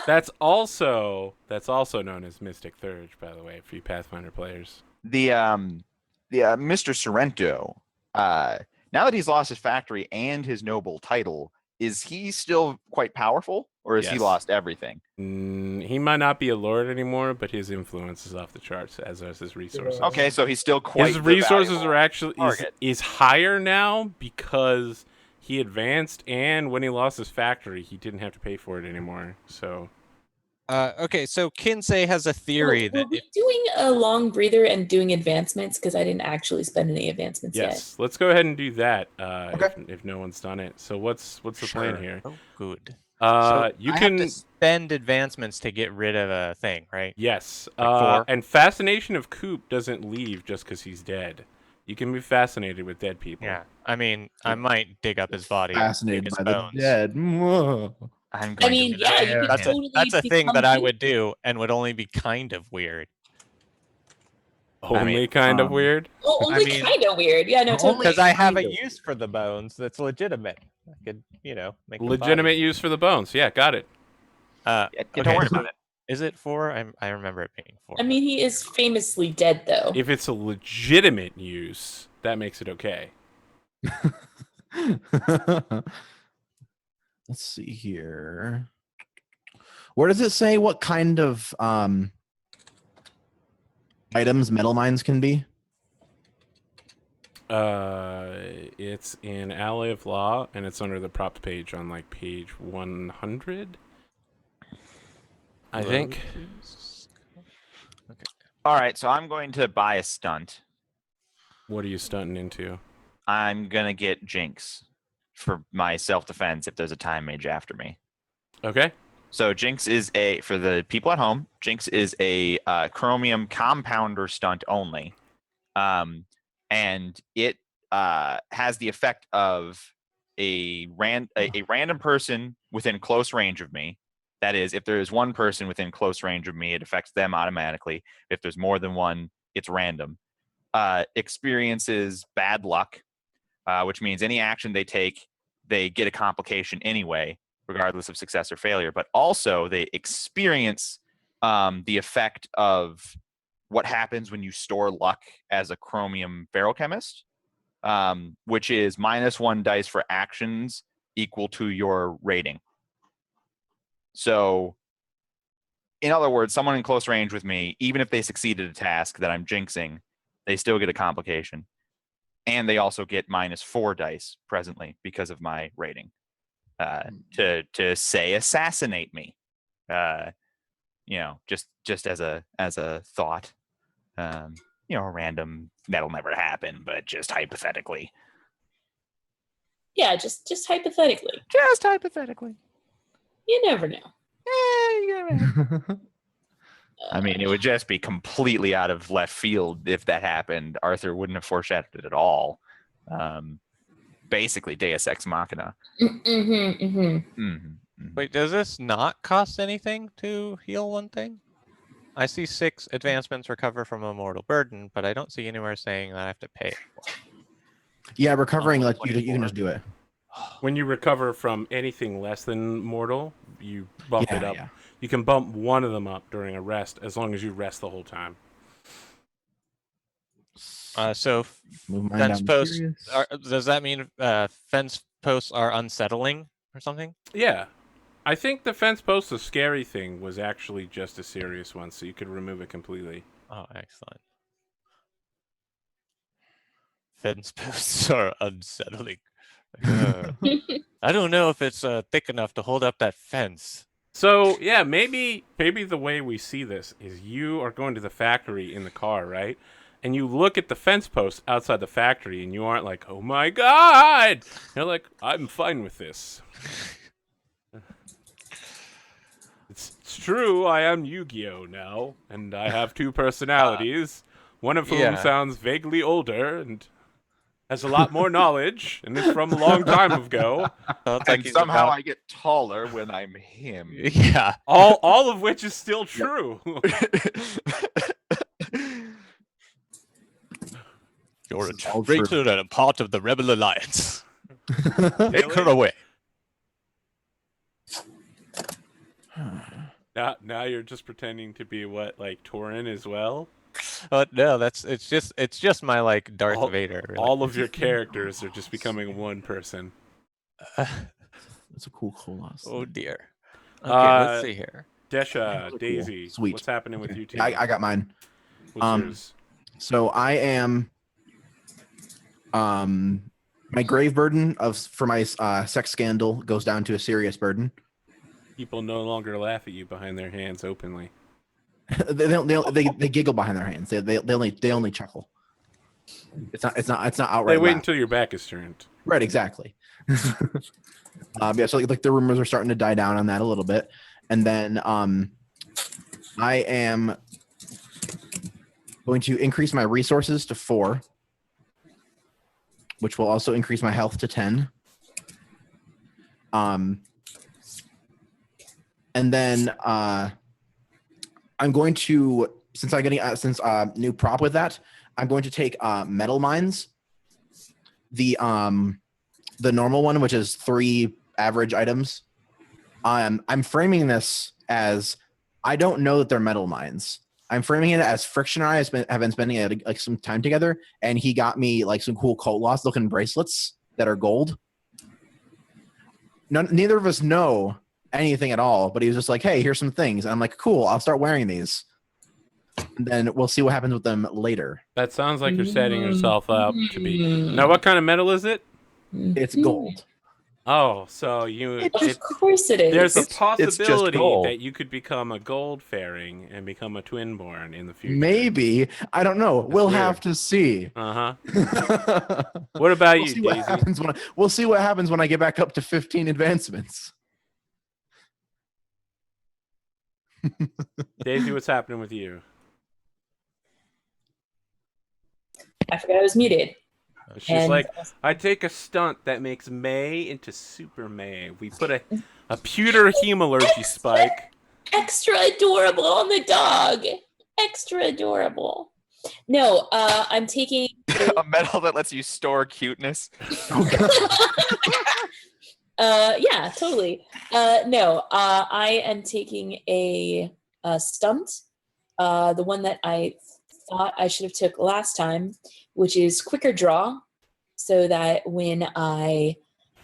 S1: That's also known as Mystic Thurge, by the way, for you Pathfinder players.
S5: the Mr. Sorrento, now that he's lost his factory and his noble title, is he still quite powerful, or has he
S1: Yes.
S5: lost everything?
S1: He might not be a lord anymore, but his influence is off the charts, as are his resources.
S5: Okay, so he's still quite.
S1: His
S5: the
S1: resources
S5: valuable
S1: are actually
S5: target.
S1: is higher now because he advanced, and when he lost his factory, he didn't have to pay for it anymore. So
S3: Okay, so Kinsey has a theory
S4: Were
S3: that
S4: we doing a long breather and doing advancements? Because I didn't actually spend any advancements yet.
S1: yes, let's go ahead and do that.
S2: Okay.
S1: If no one's done it. So what's the plan here?
S3: Oh, good.
S1: You
S3: I
S1: can
S3: have to spend advancements to get rid of a thing, right?
S1: yes,
S3: Like 4?
S1: and fascination of Coop doesn't leave just because he's dead. You can be fascinated with dead people.
S3: Yeah. I mean, I might dig up his body. and
S2: fascinated
S3: take his
S2: by the
S3: bones.
S2: dead. Whoa.
S5: I'm
S4: I
S5: going
S4: mean,
S5: to
S4: yeah, you could
S3: That's
S4: totally.
S3: a thing
S4: become
S3: that I
S4: King-
S3: would do and would only be kind of weird.
S1: Only
S3: mean,
S1: kind of weird.
S4: Oh, only
S3: mean-
S4: kind of weird. Yeah, no, totally.
S3: Because I have a
S2: kind of
S3: use for the bones that's legitimate. I could, make them
S1: Legitimate use for the bones. Yeah, got it.
S3: bodies.
S5: Yeah,
S3: Okay,
S5: don't worry
S3: so
S5: about it.
S3: Is it 4? I remember it being 4.
S4: I mean, he is famously dead, though.
S1: If it's a legitimate use, that makes it okay.
S2: Let's see here. Where does it say what kind of items metal mines can be?
S1: It's in Alley of Law, and it's under the props page on like page 100. I think.
S5: All right, so I'm going to buy a stunt.
S1: What are you stunting into?
S5: I'm gonna get Jinx for my self-defense if there's a time mage after me.
S1: Okay.
S5: So Jinx is for the people at home, Jinx is a chromium compounder stunt only. And it has the effect of a random person within close range of me. That is, if there is one person within close range of me, it affects them automatically. If there's more than one, it's random. Experiences bad luck, which means any action they take, they get a complication anyway, regardless of success or failure. But also they experience the effect of what happens when you store luck as a chromium ferochemist, which is -1 dice for actions equal to your rating. So, in other words, someone in close range with me, even if they succeeded a task that I'm jinxing, they still get a complication. and they also get -4 dice presently because of my rating to say assassinate me. Just as a thought. Random, that'll never happen, but just hypothetically.
S4: Yeah, just hypothetically.
S5: Just hypothetically.
S4: You never know.
S5: I mean, it would just be completely out of left field if that happened. Arthur wouldn't have foreshadowed it at all. Basically, Deus Ex Machina.
S3: Wait, does this not cost anything to heal one thing? I see 6 advancements recover from a mortal burden, but I don't see anywhere saying that I have to pay.
S2: Yeah, recovering, like you can just do it.
S1: When you recover from anything less than mortal, you bump it up.
S2: Yeah.
S1: You can bump one of them up during a rest as long as you rest the whole time.
S3: So
S2: Move mine
S3: fence
S2: down
S3: posts,
S2: serious.
S3: does that mean fence posts are unsettling or something?
S1: Yeah. I think the fence post, the scary thing, was actually just a serious one, so you could remove it completely.
S3: Oh, excellent. Fence posts are unsettling. I don't know if it's thick enough to hold up that fence.
S1: So, yeah, maybe the way we see this is you are going to the factory in the car, right? And you look at the fence post outside the factory, and you aren't like, oh my god! You're like, I'm fine with this. It's true, I am Yu-Gi-Oh! Now, and I have 2 personalities, one of whom sounds vaguely older and has a lot more knowledge, and is from a long time ago.
S5: And somehow I get taller when I'm him.
S3: Yeah.
S1: All of which is still true.
S3: You're a traitor and a part of the Rebel Alliance. Take her
S1: Really?
S3: away.
S1: Now you're just pretending to be what, like Torin as well?
S3: No, it's just my like Darth Vader. Really.
S1: All of your characters are just becoming one person.
S2: That's a cool class.
S3: Oh dear. Okay, let's see here.
S1: Desha,
S2: Cool.
S1: Daisy,
S2: Sweet.
S1: what's happening with you two?
S2: I got mine.
S1: What's yours?
S2: So I am my grave burden for my sex scandal goes down to a serious burden.
S1: People no longer laugh at you behind their hands openly.
S2: they giggle behind their hands. They only chuckle. It's not outright.
S1: They wait
S2: laugh.
S1: until your back is turned.
S2: Right, exactly. Yeah, so like the rumors are starting to die down on that a little bit, and then I am going to increase my resources to 4, which will also increase my health to 10. And then I'm going to, since new prop with that, I'm going to take metal mines. The normal one, which is 3 average items. I'm framing this as I don't know that they're metal mines. I'm framing it as Friction and I have been spending like some time together, and he got me like some cool Cult Lost looking bracelets that are gold. Neither of us know anything at all, but he was just like, hey, here's some things. And I'm like, cool, I'll start wearing these. And then we'll see what happens with them later.
S1: That sounds like you're setting yourself up to be. Now, what kind of metal is it?
S2: It's gold.
S1: Oh, so you.
S4: Of course it is.
S1: There's a
S5: just
S1: possibility
S5: gold.
S1: that you could become a gold fairing and become a twinborn in the future.
S2: Maybe. I don't know. We'll
S1: weird.
S2: have to see.
S1: Uh-huh. What about
S2: We'll
S1: you,
S2: see what
S1: Daisy?
S2: happens we'll see what happens when I get back up to 15 advancements.
S1: Daisy, what's happening with you?
S4: I forgot I was muted.
S1: She's like, I take a stunt that makes May into Super May. We put a pewter hemalurgy spike.
S4: Extra adorable on the dog. Extra adorable. No, I'm taking
S5: A metal that lets you store cuteness.
S4: yeah, totally. No, I am taking a stunt. The one that I thought I should have took last time, which is quicker draw, so that when I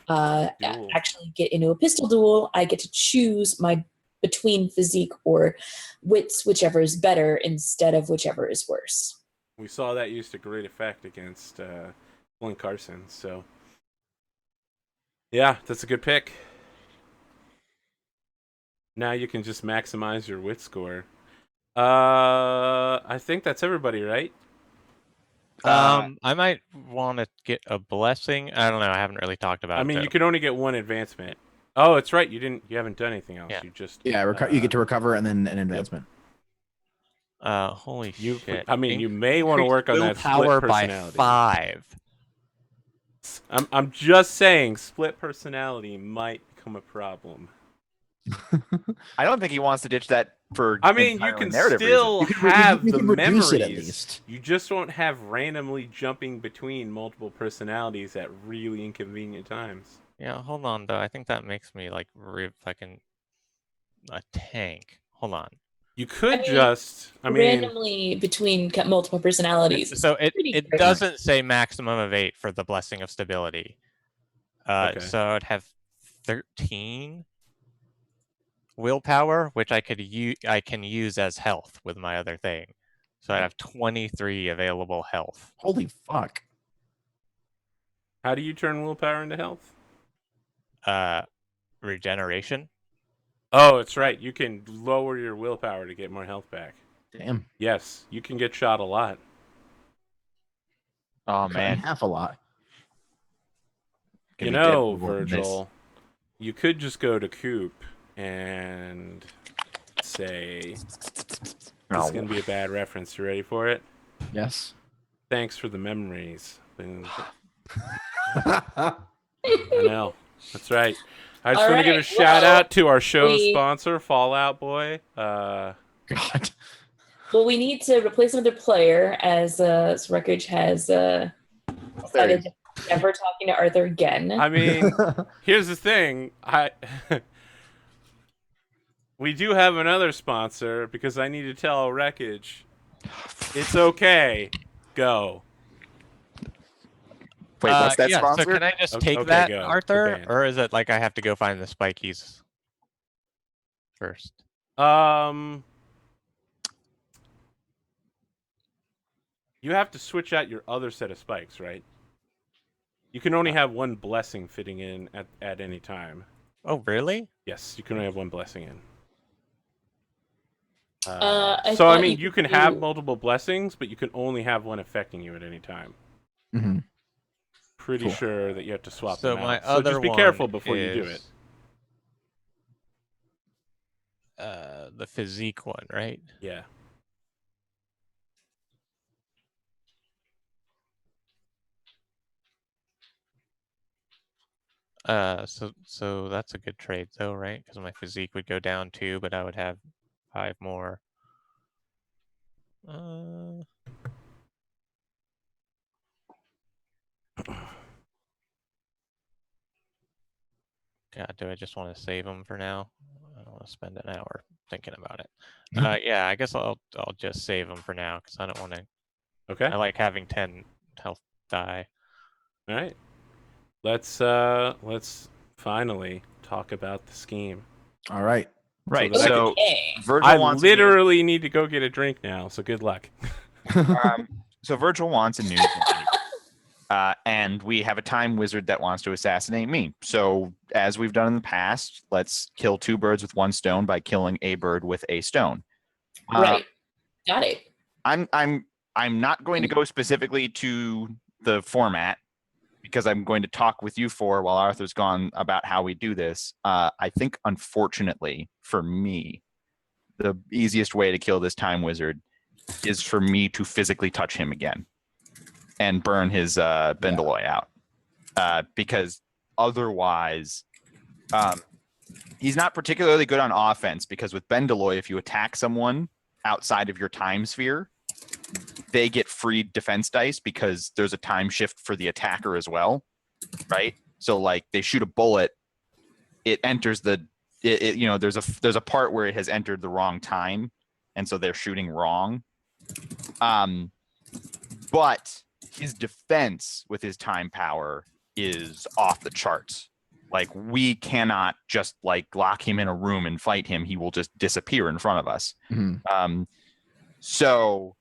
S4: actually get into a pistol duel, I get to choose my between physique or wits, whichever is better, instead of whichever is worse.
S1: We saw that used to great effect against Pulling Carson. So, yeah, that's a good pick. Now you can just maximize your wit score. I think that's everybody, right?
S3: I might want to get a blessing. I don't know. I haven't really talked about
S1: I
S3: it.
S1: mean, you can only get one advancement. Oh, it's right. You haven't done anything else.
S3: Yeah.
S1: You just
S2: Yeah, you get to recover and then an advancement.
S3: Holy shit.
S1: I mean, you may want to work on that split
S3: willpower by
S1: personality.
S3: 5.
S1: I'm just saying, split personality might become a problem.
S5: I don't think he wants to ditch that for.
S1: I mean, you
S5: entirely
S1: can
S5: narrative
S1: still
S5: reasons.
S1: have
S2: you
S1: the
S2: can reduce it at
S1: memories.
S2: least.
S1: You just won't have randomly jumping between multiple personalities at really inconvenient times.
S3: Yeah, hold on though. I think that makes me like fucking a tank. Hold on.
S1: You could
S4: I mean, randomly between multiple personalities.
S3: So it
S4: great.
S3: doesn't say maximum of 8 for the blessing of stability.
S1: Okay.
S3: So I'd have 13 willpower, which I can use as health with my other thing. So I'd have 23 available health.
S2: Holy fuck.
S1: How do you turn willpower into health?
S3: Regeneration.
S1: Oh, it's right. You can lower your willpower to get more health back.
S2: Damn.
S1: Yes, you can get shot a lot.
S5: Oh
S2: Cut in
S5: man,
S2: half a lot.
S1: You know, Virgil, you could just go to Coop and say, this is going to be a bad reference. You ready for it?
S2: Yes.
S1: Thanks for the memories. I know. That's right. I just want to give a shout out to our show's sponsor, Fallout Boy.
S2: God.
S4: Well, we need to replace another player as Wreckage has decided to never talking to Arthur again.
S1: I mean, here's the thing. We do have another sponsor because I need to tell Wreckage, it's okay. Go.
S5: Wait, what's that sponsor?
S3: So can I just take
S1: Okay,
S3: that,
S1: go.
S3: Arthur? Or is it like I have to go find the spikies first?
S1: You have to switch out your other set of spikes, right? You can only have one blessing fitting in at any time.
S3: Oh, really?
S1: Yes, you can only have one blessing in.
S4: I
S1: mean, you can have multiple blessings, but you can only have one affecting you at any time.
S2: Mm-hmm.
S1: Pretty sure that you have to swap
S3: So
S1: them
S3: my
S1: out. So
S3: other
S1: just be
S3: one
S1: careful before you do it.
S3: The physique one, right?
S1: Yeah.
S3: So that's a good trade though, right? Because my physique would go down 2, but I would have 5 more. God, do I just want to save them for now? I don't want to spend an hour thinking about it. Yeah, I guess I'll just save them for now because I don't want to.
S1: Okay.
S3: I like having 10 health die.
S1: All right. Let's finally talk about the scheme.
S2: All right.
S5: Right.
S1: So
S5: So Virgil
S1: I
S5: wants
S1: literally need to go get a drink now, so good luck.
S5: So Virgil wants a news, and we have a time wizard that wants to assassinate me. So as we've done in the past, let's kill 2 birds with 1 stone by killing a bird with a stone.
S4: Right. Got it.
S5: I'm not going to go specifically to the format because I'm going to talk with you 4 while Arthur's gone about how we do this. I think, unfortunately, for me, the easiest way to kill this time wizard is for me to physically touch him again and burn his Bendaloy out. Because otherwise, he's not particularly good on offense because with Bendaloy, if you attack someone outside of your time sphere, they get free defense dice because there's a time shift for the attacker as well, right? So like they shoot a bullet, it enters there's a part where it has entered the wrong time, and so they're shooting wrong. But his defense with his time power is off the charts. Like we cannot just like lock him in a room and fight him. He will just disappear in front of us.
S2: Mm-hmm.
S5: So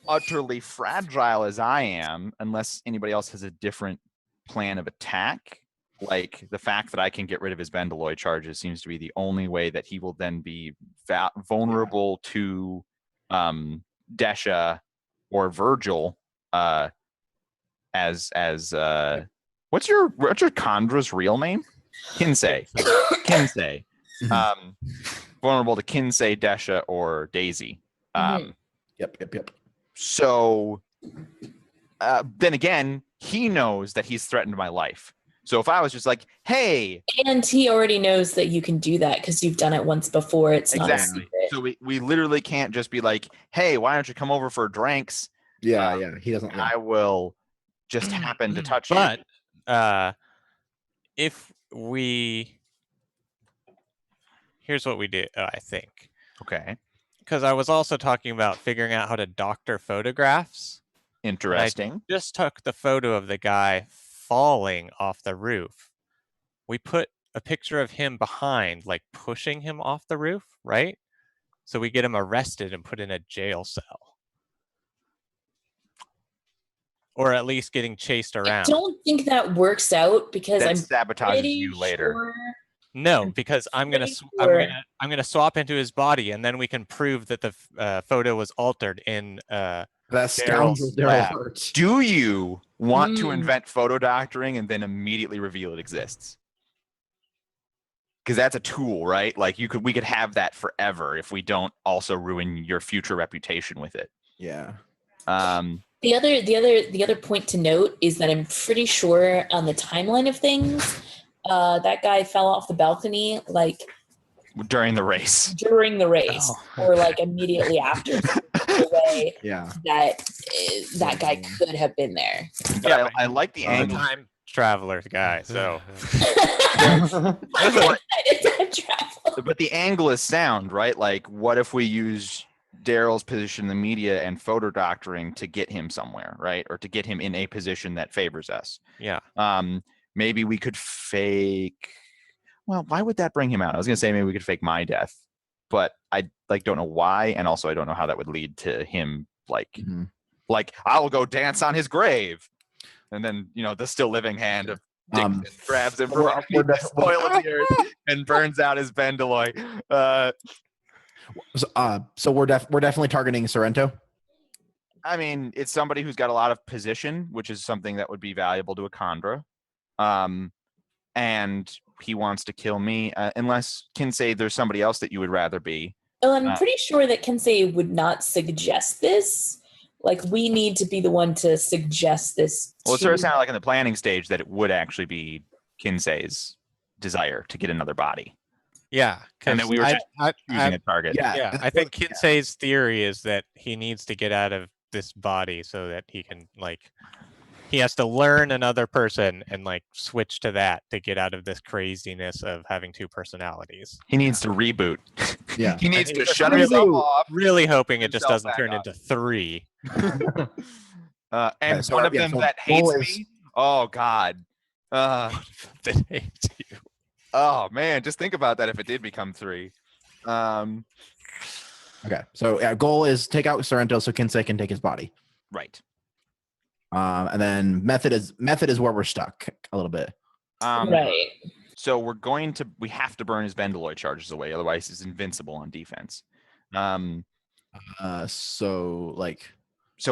S5: utterly fragile as I am, unless anybody else has a different plan of attack, like the fact that I can get rid of his Bendeloy charges seems to be the only way that he will then be vulnerable to Desha or Virgil as what's your Chandra's real name? Kinsey. Kinsey. Vulnerable to Kinsey, Desha, or Daisy.
S2: Yep.
S5: So then again, he knows that he's threatened my life. So if I was just like, hey.
S4: And he already knows that you can do that because you've done it once before. It's not a secret.
S5: So we literally can't just be like, hey, why don't you come over for drinks?
S2: Yeah. He doesn't.
S5: I will just happen to touch you.
S3: But if we, here's what we did, I think.
S5: Okay.
S3: Because I was also talking about figuring out how to doctor photographs.
S5: Interesting.
S3: I just took the photo of the guy falling off the roof. We put a picture of him behind, like pushing him off the roof, right? So we get him arrested and put in a jail cell. Or at least getting chased around.
S4: I don't think that works out because
S5: that
S4: I'm
S5: sabotages
S4: pretty
S5: you later.
S4: Sure.
S3: No, because I'm gonna swap into his body, and then we can prove that the photo was altered in
S2: that scoundrel
S3: lab.
S2: hurts.
S5: Do you want to invent photo doctoring and then immediately reveal it exists? Because that's a tool, right? Like we could have that forever if we don't also ruin your future reputation with it.
S2: Yeah.
S4: The other point to note is that I'm pretty sure on the timeline of things, that guy fell off the balcony like
S5: during the race,
S4: or like immediately after. The way that guy could have been there.
S5: Yeah, I like the angle.
S3: Time traveler guy. So,
S5: but the angle is sound, right? Like, what if we use Daryl's position in the media and photo doctoring to get him somewhere, right? Or to get him in a position that favors us.
S3: Yeah.
S5: Maybe we could fake. Well, why would that bring him out? I was gonna say maybe we could fake my death, but I don't know why, and also I don't know how that would lead to him like I'll go dance on his grave, and then the still living hand of Dixon grabs him from the spoil of the earth and burns out his Bendeloy.
S2: So we're definitely targeting Sorrento.
S5: I mean, it's somebody who's got a lot of position, which is something that would be valuable to a Khandra. And he wants to kill me, unless Kinsey, there's somebody else that you would rather be.
S4: Well, I'm pretty sure that Kinsey would not suggest this. Like, we need to be the one to suggest this.
S5: Well, it sort of sounded like in the planning stage that it would actually be Kinsey's desire to get another body.
S3: Yeah,
S5: and then we were just choosing a target.
S3: Yeah, I think Kinsey's theory is that he needs to get out of this body so that he can he has to learn another person and switch to that to get out of this craziness of having two personalities.
S5: He needs to reboot.
S2: Yeah.
S5: He needs to shut himself off.
S3: Really hoping it just doesn't turn into 3.
S5: And one of them that hates me. Oh God.
S3: That hates you.
S5: Oh man, just think about that if it did become 3.
S2: Okay. So goal is take out Sorrento so Kinsey can take his body.
S5: Right.
S2: And then method is where we're stuck a little bit.
S4: Right.
S5: So we have to burn his Bendeloy charges away, otherwise he's invincible on defense.
S2: So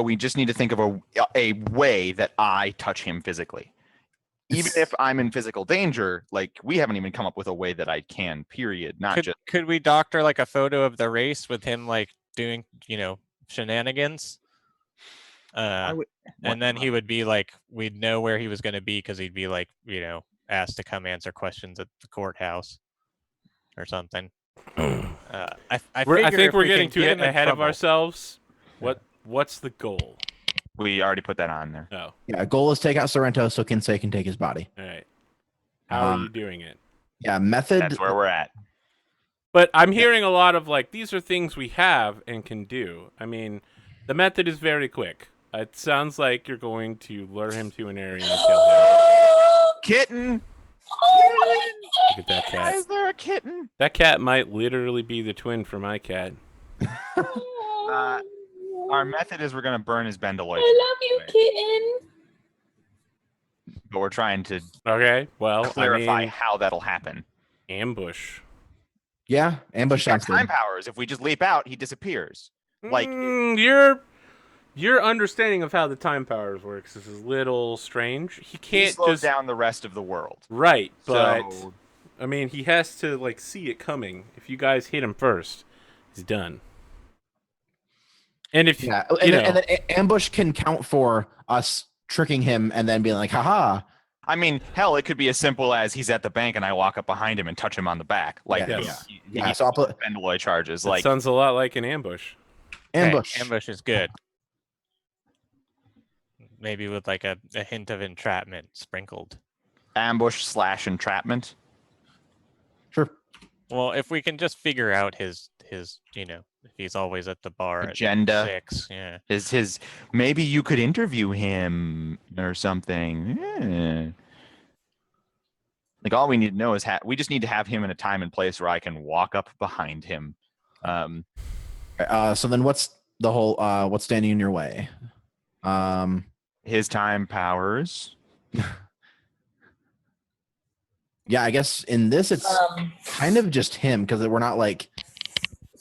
S5: we just need to think of a way that I touch him physically. Even if I'm in physical danger, we haven't even come up with a way that I can, period.
S3: Could we doctor a photo of the race with him doing, shenanigans? And then he would be we'd know where he was going to be because he'd be asked to come answer questions at the courthouse or something. I
S1: think we're getting too ahead of ourselves. What's the goal?
S5: We already put that on there.
S1: Oh.
S2: Yeah, goal is take out Sorrento so Kinsey can take his body.
S1: All right. How are you doing it?
S2: Yeah, method.
S5: That's where we're at.
S1: But I'm hearing a lot of these are things we have and can do. I mean, the method is very quick. It sounds like you're going to lure him to an area and kill him.
S5: Kitten!
S1: Look at that cat.
S5: Why is there a kitten?
S1: That cat might literally be the twin for my cat.
S5: Our method is we're going to burn his Bendeloid.
S4: I love you, kitten.
S5: But we're trying to
S1: Okay, well,
S5: clarify
S1: I mean,
S5: how that'll happen.
S1: ambush.
S2: Yeah, ambush
S5: He's got
S2: sounds good.
S5: time powers. If we just leap out, he disappears. Like
S1: Your understanding of how the time powers works is a little strange. He
S5: he
S1: can't
S5: slows
S1: just
S5: down the rest of the world.
S1: right, but
S5: So
S1: I mean, he has to like see it coming. If you guys hit him first, he's done. And if
S2: Yeah,
S1: you
S2: and
S1: know,
S2: then ambush can count for us tricking him and then being like, haha.
S5: I mean, hell, it could be as simple as he's at the bank and I walk up behind him and touch him on the back. Like,
S1: Yes.
S2: Yeah, so I'll put
S5: Bendeloid charges.
S1: it
S5: Like,
S1: sounds a lot like an ambush.
S2: ambush.
S3: Okay, ambush is good. Maybe with like a hint of entrapment sprinkled.
S5: ambush / entrapment.
S2: Sure.
S3: Well, if we can just figure out his if he's always at the bar
S5: Agenda.
S3: at 6, yeah.
S5: His maybe you could interview him or something. Yeah. Like all we need to know is we just need to have him in a time and place where I can walk up behind him.
S2: So then what's the whole what's standing in your way?
S5: His time powers.
S2: Yeah, I guess in this it's kind of just him because we're not like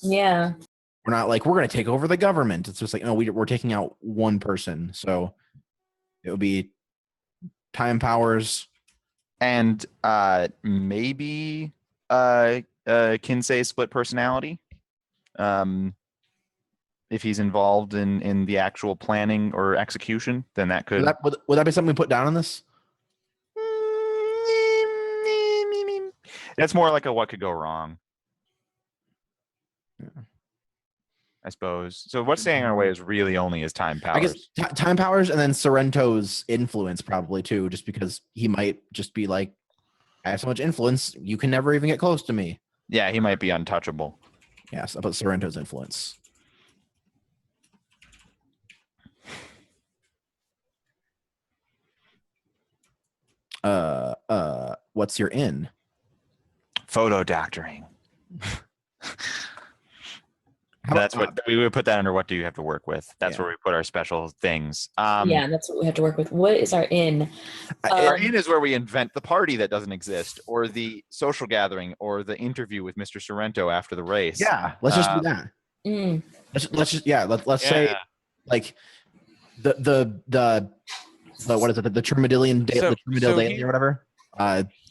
S4: Yeah.
S2: we're going to take over the government. It's just like, no, we're taking out one person. So it would be time powers.
S5: And maybe Kinsey split personality. If he's involved in the actual planning or execution, then that could.
S2: Would that be something we put down on this?
S5: That's more like a what could go wrong.
S2: Yeah.
S5: I suppose. So what's standing in our way is really only his time powers.
S2: I guess time powers and then Sorrento's influence probably too, just because he might just be like, I have so much influence, you can never even get close to me.
S5: Yeah, he might be untouchable.
S2: Yes, about Sorrento's influence. What's your in?
S5: Photo doctoring. That's what we would put that under. What do you have to work with? That's where we put our special things.
S4: Yeah, that's what we have to work with. What is our in?
S5: Our in is where we invent the party that doesn't exist, or the social gathering, or the interview with Mr. Sorrento after the race.
S2: Yeah, let's just do that. Let's say like the what is it? The Termidillion the Termidil Daily or whatever.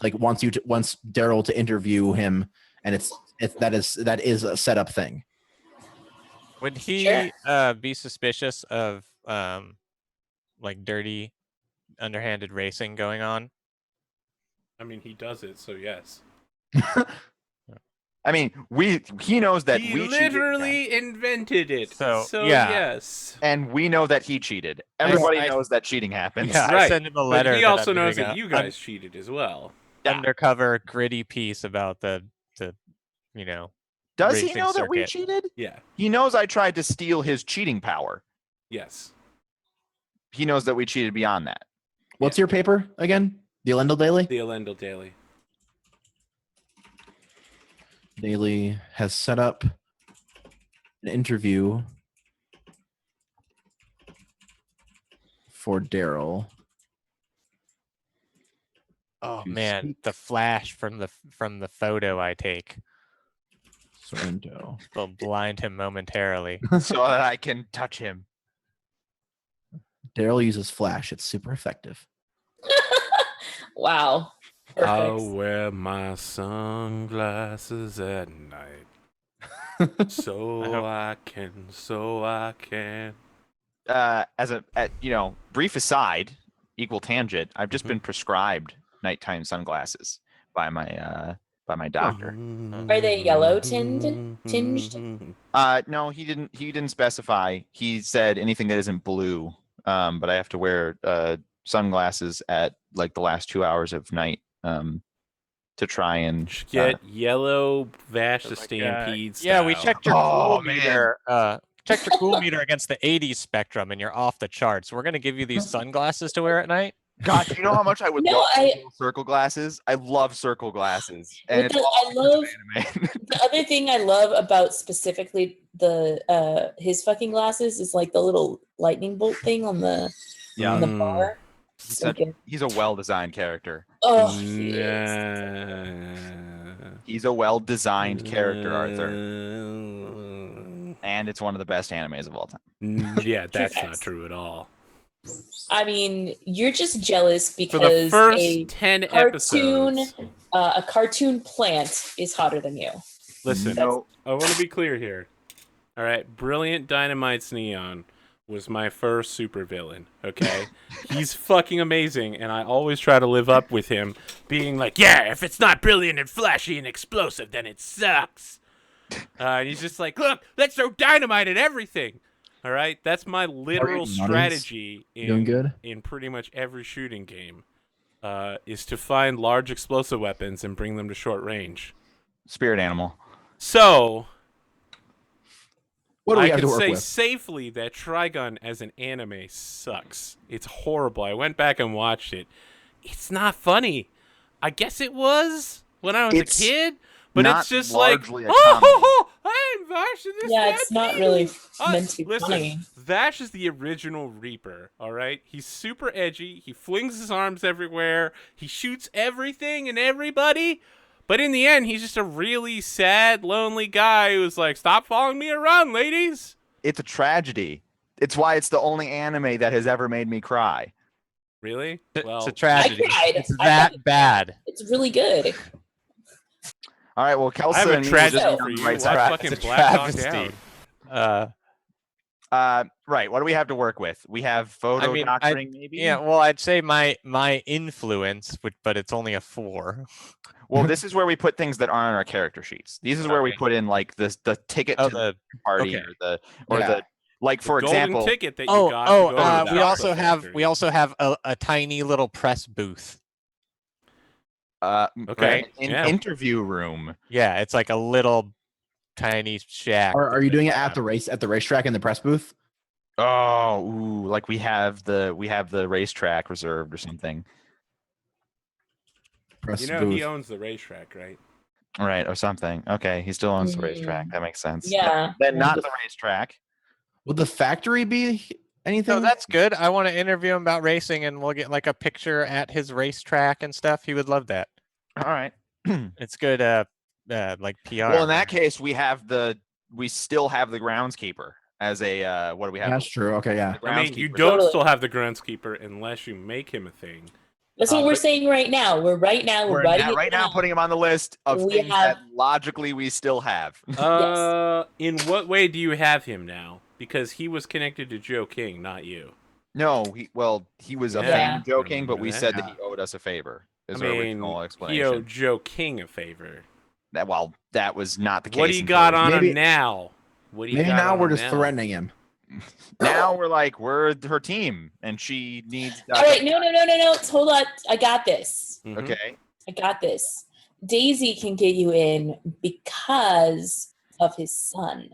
S2: Like wants Daryl to interview him, and that is a setup thing.
S3: Would he be suspicious of like dirty, underhanded racing going on?
S1: I mean, he does it, so yes.
S5: I mean, he knows that
S1: he literally invented it. So
S3: yeah.
S1: Yes.
S5: And we know that he cheated. Everybody knows that cheating happens.
S3: Yeah,
S1: Right.
S3: I sent him a letter.
S1: But he also knows that you guys cheated as well.
S3: Undercover gritty piece about the
S5: Does he
S3: racing
S5: know that we
S3: circuit.
S5: cheated?
S1: Yeah.
S5: He knows I tried to steal his cheating power.
S1: Yes.
S5: He knows that we cheated beyond that.
S2: What's your paper again? The Elendil Daily?
S1: The Elendil Daily.
S2: Daily has set up an interview for Daryl.
S3: Oh man, the flash from the photo I take
S2: Sorrento.
S3: will blind him momentarily.
S5: So that I can touch him.
S2: Daryl uses flash. It's super effective.
S4: Wow.
S1: I'll
S4: Perfect.
S1: wear my sunglasses at night. So I can.
S5: Brief aside, equal tangent. I've just been prescribed nighttime sunglasses by my doctor.
S4: Are they yellow tinged?
S5: No, he didn't specify. He said anything that isn't blue. But I have to wear sunglasses at like the last 2 hours of night to try and
S1: Get yellow Vash the Stampede
S3: Yeah, we
S1: style.
S3: checked your
S5: Oh,
S3: cool meter. Checked your cool meter against the 80s spectrum, and you're off the charts. We're gonna give you these sunglasses to wear at night.
S5: God, do you know how much I would
S4: No,
S5: love circle glasses? I love circle glasses, and
S4: With
S5: it's
S4: the-
S5: all
S4: I
S5: because of
S4: love-
S5: anime.
S4: The other thing I love about specifically the his fucking glasses is like the little lightning bolt thing on the
S5: Yeah.
S4: bar.
S5: He's,
S4: So good.
S5: he's a well-designed character.
S4: Oh, he is.
S5: He's a well-designed character, Arthur, and it's one of the best animes of all time.
S1: Yeah, that's not
S4: facts.
S1: true at all.
S4: I mean, you're just jealous
S1: For
S4: because
S1: the first
S4: a
S1: 10
S4: cartoon,
S1: episodes.
S4: a cartoon plant is hotter than you.
S1: Listen,
S5: No.
S1: I want to be clear here. All right, Brilliant Dynamite's Neon was my first supervillain, okay? He's fucking amazing, and I always try to live up with him, being like, yeah, if it's not brilliant and flashy and explosive, then it sucks. And he's just like, look, let's throw dynamite at everything. All right, that's my literal strategy
S2: Doing good?
S1: in pretty much every shooting game, is to find large explosive weapons and bring them to short range.
S5: Spirit animal.
S1: So,
S2: What do we
S1: I
S2: have
S1: can
S2: to work
S1: say
S2: with?
S1: safely that Trigun as an anime sucks. It's horrible. I went back and watched it. It's not funny. I guess it was when I was
S5: It's
S1: a kid, but
S5: not
S1: it's just like,
S5: largely a
S1: oh, I'm Vash and this.
S4: Yeah,
S1: that,
S4: it's not
S1: thing."
S4: really meant to be
S1: Listen,
S4: funny.
S1: Vash is the original Reaper, all right? He's super edgy. He flings his arms everywhere. He shoots everything and everybody. But in the end, he's just a really sad, lonely guy who's like, stop following me around, ladies.
S5: It's a tragedy. It's why it's the only anime that has ever made me cry.
S1: Really?
S3: It's a tragedy.
S4: I cried.
S3: It's
S4: I
S3: that
S4: fucking-
S3: bad.
S4: It's really good.
S5: All right, well, Kelsa
S1: I have a
S5: and me will
S1: tragedy
S5: just be
S1: for
S5: on the
S1: you.
S5: right
S1: I
S5: side.
S1: fucking
S3: It's a
S1: blacked out
S3: travesty.
S1: down.
S5: Right, what do we have to work with? We have photo
S3: I mean,
S5: doctoring, maybe?
S3: Yeah, well, I'd say my influence, but it's only a 4.
S5: Well, this is where we put things that aren't on our character sheets. These is where we
S3: Okay.
S5: put in like the ticket
S3: Oh,
S5: to the party
S3: okay.
S5: or the like for
S1: Golden
S5: example.
S1: ticket that you got. to go to the
S3: we also
S1: chocolate
S3: have
S1: factory.
S3: a tiny little press booth.
S1: Okay, yeah.
S5: Interview room.
S3: Yeah, it's like a little tiny shack.
S2: Are you doing it at the racetrack in the press booth?
S5: Oh, ooh, like we have the racetrack reserved or something.
S2: Press
S1: You know
S2: booth.
S1: he owns the racetrack, right?
S5: Right, or something. Okay, he still owns the racetrack. That makes sense.
S4: Yeah.
S5: Then not the racetrack.
S2: Would the factory be anything?
S3: So that's good. I want to interview him about racing, and we'll get like a picture at his racetrack and stuff. He would love that.
S5: All right.
S3: It's good, like PR.
S5: Well, in that case, we still have the groundskeeper as a what do we have?
S2: That's true. Okay, yeah.
S5: The
S1: I mean, you
S5: groundskeeper.
S1: don't
S4: Totally.
S1: still have the groundskeeper unless you make him a thing.
S4: That's what we're
S1: but-
S4: saying right now. We're writing
S5: We're
S4: it
S5: right now
S4: down.
S5: putting him on the list of
S4: We
S5: things
S4: have-
S5: that logically we still have.
S1: In what way do you have him now? Because he was connected to Joe King, not you.
S5: No, he was a
S1: Yeah.
S5: fan of Joe King, but we
S1: Remember
S5: said
S2: that.
S5: that he owed us a favor. Is
S1: I
S5: our
S1: mean,
S5: original
S1: he
S5: explanation.
S1: owed Joe King a favor.
S5: That was not the case.
S1: What do you
S5: until
S1: got on
S2: Maybe-
S1: him now? What do you
S2: Maybe
S1: got
S2: now
S1: on
S2: we're
S1: him
S2: just
S1: now?
S2: threatening him.
S5: Now we're her team, and she needs.
S4: All right, no. Hold on. I got this.
S1: Mhm.
S5: Okay.
S4: I got this. Daisy can get you in because of his son.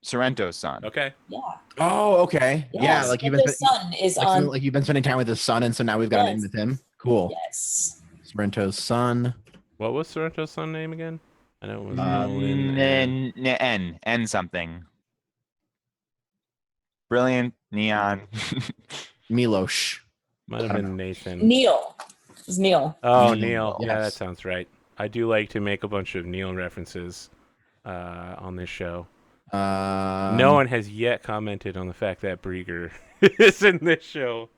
S5: Sorrento's son.
S1: Okay.
S4: Yeah.
S2: Oh, okay. Yeah, like you've been
S4: his son is on.
S2: like you've been spending time with his son, and so now we've got an in
S4: Yes.
S2: with him. Cool.
S4: Yes.
S2: Sorrento's son.
S1: What was Sorrento's son name again? I know it was
S5: N something. Brilliant neon.
S2: Milosh.
S1: Might have been Nathan.
S4: Neil. It's Neil.
S1: Oh,
S2: Neil,
S1: Neil. Yeah, that
S2: yes.
S1: sounds right. I do like to make a bunch of Neil references on this show. No one has yet commented on the fact that Brieger is in this show,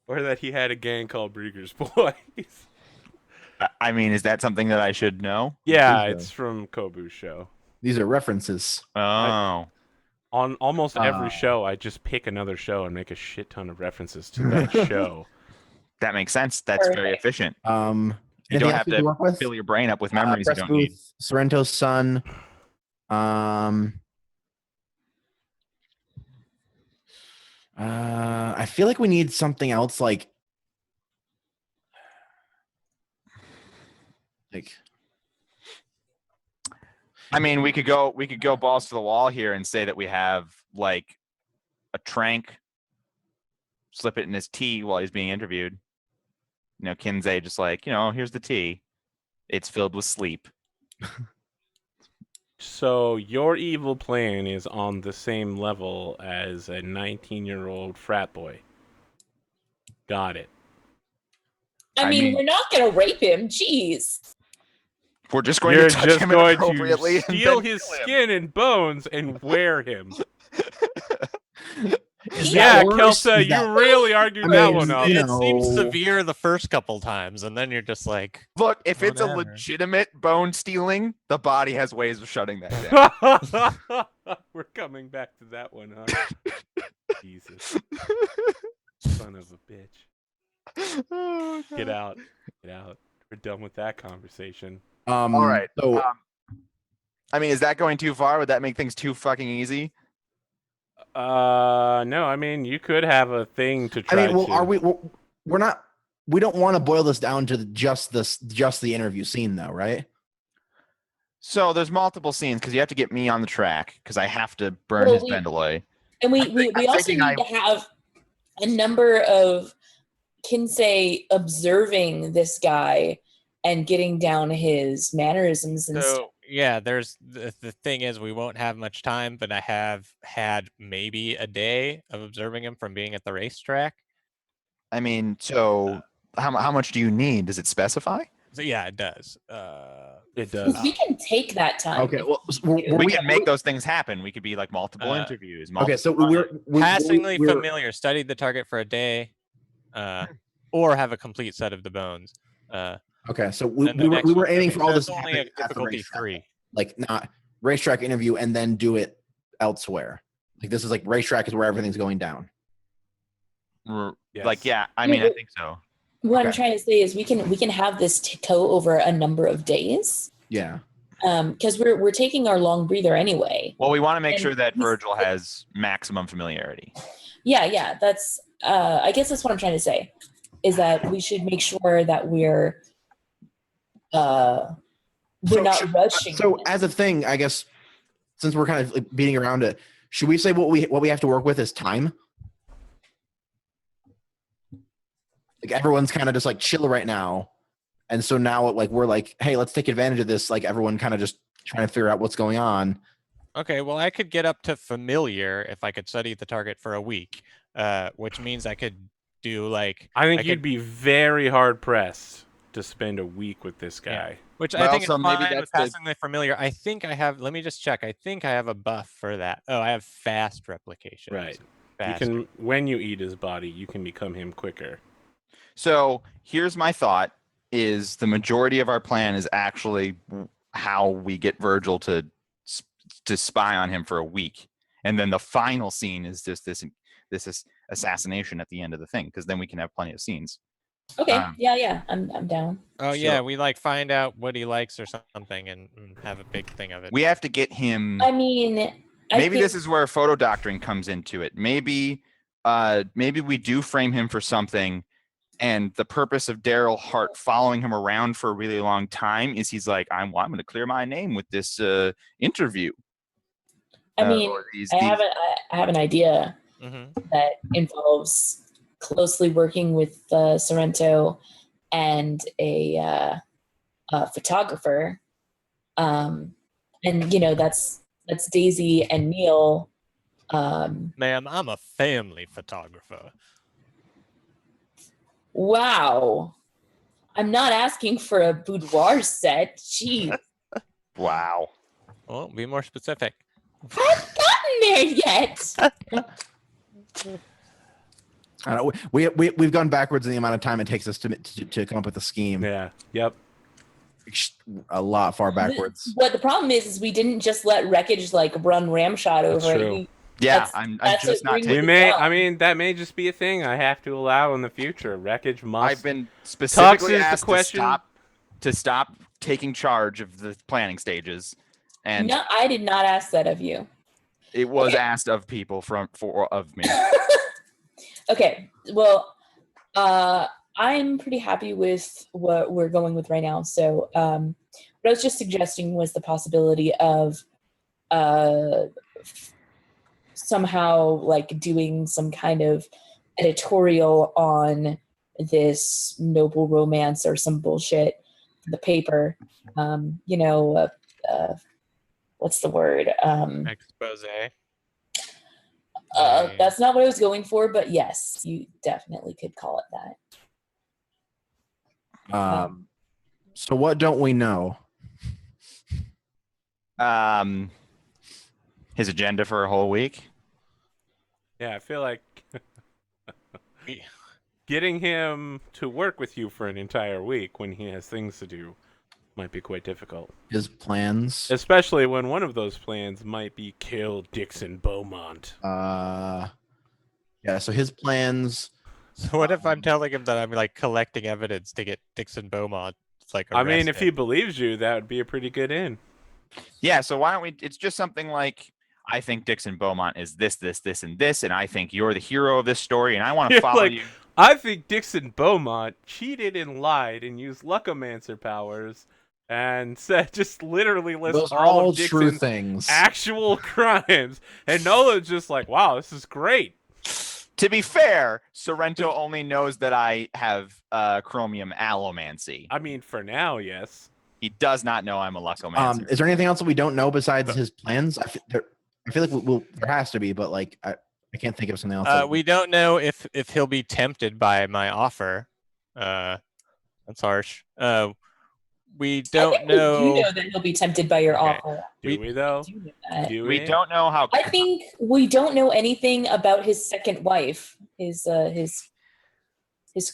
S1: or that he had a gang called Brieger's Boys.
S5: I mean, is that something that I should know?
S1: Yeah,
S2: Who's
S1: it's from Kobu's show.
S2: These are references.
S5: Oh.
S1: On almost every
S2: Oh.
S1: show, I just pick another show and make a shit ton of references to that show.
S5: That makes sense. That's very
S4: Perfect.
S5: efficient.
S2: You
S5: You don't have to
S2: work with?
S5: fill your brain up with memories you
S2: Press
S5: don't need.
S2: booth, Sorrento's son. I feel like we need something else like
S5: I mean, we could go balls to the wall here and say that we have like a trank slip it in his tea while he's being interviewed. You know, Kinsey just like, here's the tea. It's filled with sleep.
S1: So your evil plan is on the same level as a 19-year-old frat boy. Got it.
S4: I mean, we're not going to rape him. Jeez.
S5: We're just going
S1: You're
S5: to touch
S1: just
S5: him
S1: going
S5: inappropriately
S1: to steal his skin and bones and wear him. Yeah, Kelsa, you really argued that one up.
S3: It seems severe the first couple times, and then you're just like,
S5: look, if it's a legitimate bone stealing, the body has ways of shutting that down.
S1: We're coming back to that one, huh? Jesus. Son of a bitch.
S5: Oh,
S1: Get out. Get out. We're done with that conversation.
S5: All right.
S2: So,
S5: I mean, is that going too far? Would that make things too fucking easy?
S1: No. I mean, you could have a thing to try.
S2: I mean, well, are we? We're not. We don't want to boil this down to just the interview scene, though, right?
S5: So there's multiple scenes because you have to get me on the track because I have to burn his Bendelay.
S4: And we also need to have a number of Kinsey observing this guy and getting down his mannerisms and stuff.
S3: Yeah, there's the thing is we won't have much time, but I have had maybe a day of observing him from being at the racetrack.
S5: I mean, so how much do you need? Does it specify?
S3: So yeah, it does.
S1: It does.
S4: We can take that time.
S2: Okay, well,
S5: we can make those things happen. We could be like multiple interviews.
S2: Okay, so
S5: we're
S3: passingly familiar. Studied the target for a day, or have a complete set of the bones.
S2: Okay, so we were aiming for all this
S3: only a difficulty 3.
S2: Like not racetrack interview and then do it elsewhere. Like this is like racetrack is where everything's going down.
S5: Yes. Like I mean I think so.
S4: What I'm trying to say is we can have this go over a number of days.
S2: Yeah.
S4: Because we're taking our long breather anyway.
S5: Well, we want to make sure that Virgil has maximum familiarity.
S4: Yeah. That's I guess that's what I'm trying to say. Is that we should make sure that we're not rushing.
S2: So as a thing, I guess, since we're kind of like beating around it, should we say what we have to work with is time? Like everyone's kind of just like chill right now, and so now like we're like, hey, let's take advantage of this. Like everyone kind of just trying to figure out what's going on.
S3: Okay, well, I could get up to familiar if I could study the target for a week, which means I could do like.
S1: I think you'd be very hard pressed to spend a week with this guy.
S3: Yeah. Which I think is fine with passingly familiar. I think I have. Let me just check. I think I have a buff for that. Oh, I have fast replication.
S1: Right. You can, when you eat his body, you can become him quicker.
S5: So here's my thought: is the majority of our plan is actually how we get Virgil to spy on him for a week, and then the final scene is just this assassination at the end of the thing, because then we can have plenty of scenes.
S4: Okay. Yeah. I'm down.
S3: Oh yeah, we like find out what he likes or something and have a big thing of it.
S5: We have to get him.
S4: I mean,
S5: maybe this is where photo doctoring comes into it. Maybe we do frame him for something, and the purpose of Daryl Hart following him around for a really long time is he's like, I'm going to clear my name with this interview.
S4: I mean, I have an idea that involves closely working with Sorrento and a photographer, and that's Daisy and Neil.
S3: Ma'am, I'm a family photographer.
S4: Wow, I'm not asking for a boudoir set. Jeez.
S5: Wow.
S3: Well, be more specific.
S4: I haven't gotten there yet.
S2: I don't know, we've gone backwards in the amount of time it takes us to come up with a scheme.
S1: Yeah. Yep.
S2: A lot far backwards.
S4: What the problem is we didn't just let Wreckage like run ramshot over it.
S5: Yeah, I'm just not taking.
S1: We may. I mean, that may just be a thing I have to allow in the future. Wreckage must.
S5: I've been specifically asked to stop taking charge of the planning stages, and
S4: no, I did not ask that of you.
S5: It was asked of people of me.
S4: Okay, well, I'm pretty happy with what we're going with right now. So, what I was just suggesting was the possibility of somehow like doing some kind of editorial on this noble romance or some bullshit for the paper. What's the word?
S3: Expose.
S4: That's not what I was going for, but yes, you definitely could call it that.
S2: So what don't we know?
S5: His agenda for a whole week.
S1: Yeah, I feel like getting him to work with you for an entire week when he has things to do might be quite difficult.
S2: His plans.
S1: Especially when one of those plans might be kill Dixon Beaumont.
S2: Yeah, so his plans.
S3: So what if I'm telling him that I'm like collecting evidence to get Dixon Beaumont like arrested?
S1: I mean, if he believes you, that would be a pretty good in.
S5: Yeah, so why don't we? It's just something like, I think Dixon Beaumont is this, this, this, and this, and I think you're the hero of this story, and I want to follow you.
S1: I think Dixon Beaumont cheated and lied and used Luckomancer powers and said just literally lists
S2: Those are all
S1: of
S2: true
S1: Dixon's
S2: things.
S1: actual crimes. And Nolan's just like, wow, this is great.
S5: To be fair, Sorrento only knows that I have chromium allomancy.
S1: I mean, for now, yes.
S5: He does not know I'm a Luckomancer.
S2: Is there anything else that we don't know besides his plans? I feel like there has to be, but like I can't think of something else.
S3: We don't know if he'll be tempted by my offer. That's harsh. We don't know.
S4: We do know that he'll be tempted by your offer.
S1: Do we though?
S5: We don't know how.
S4: I think we don't know anything about his second wife, his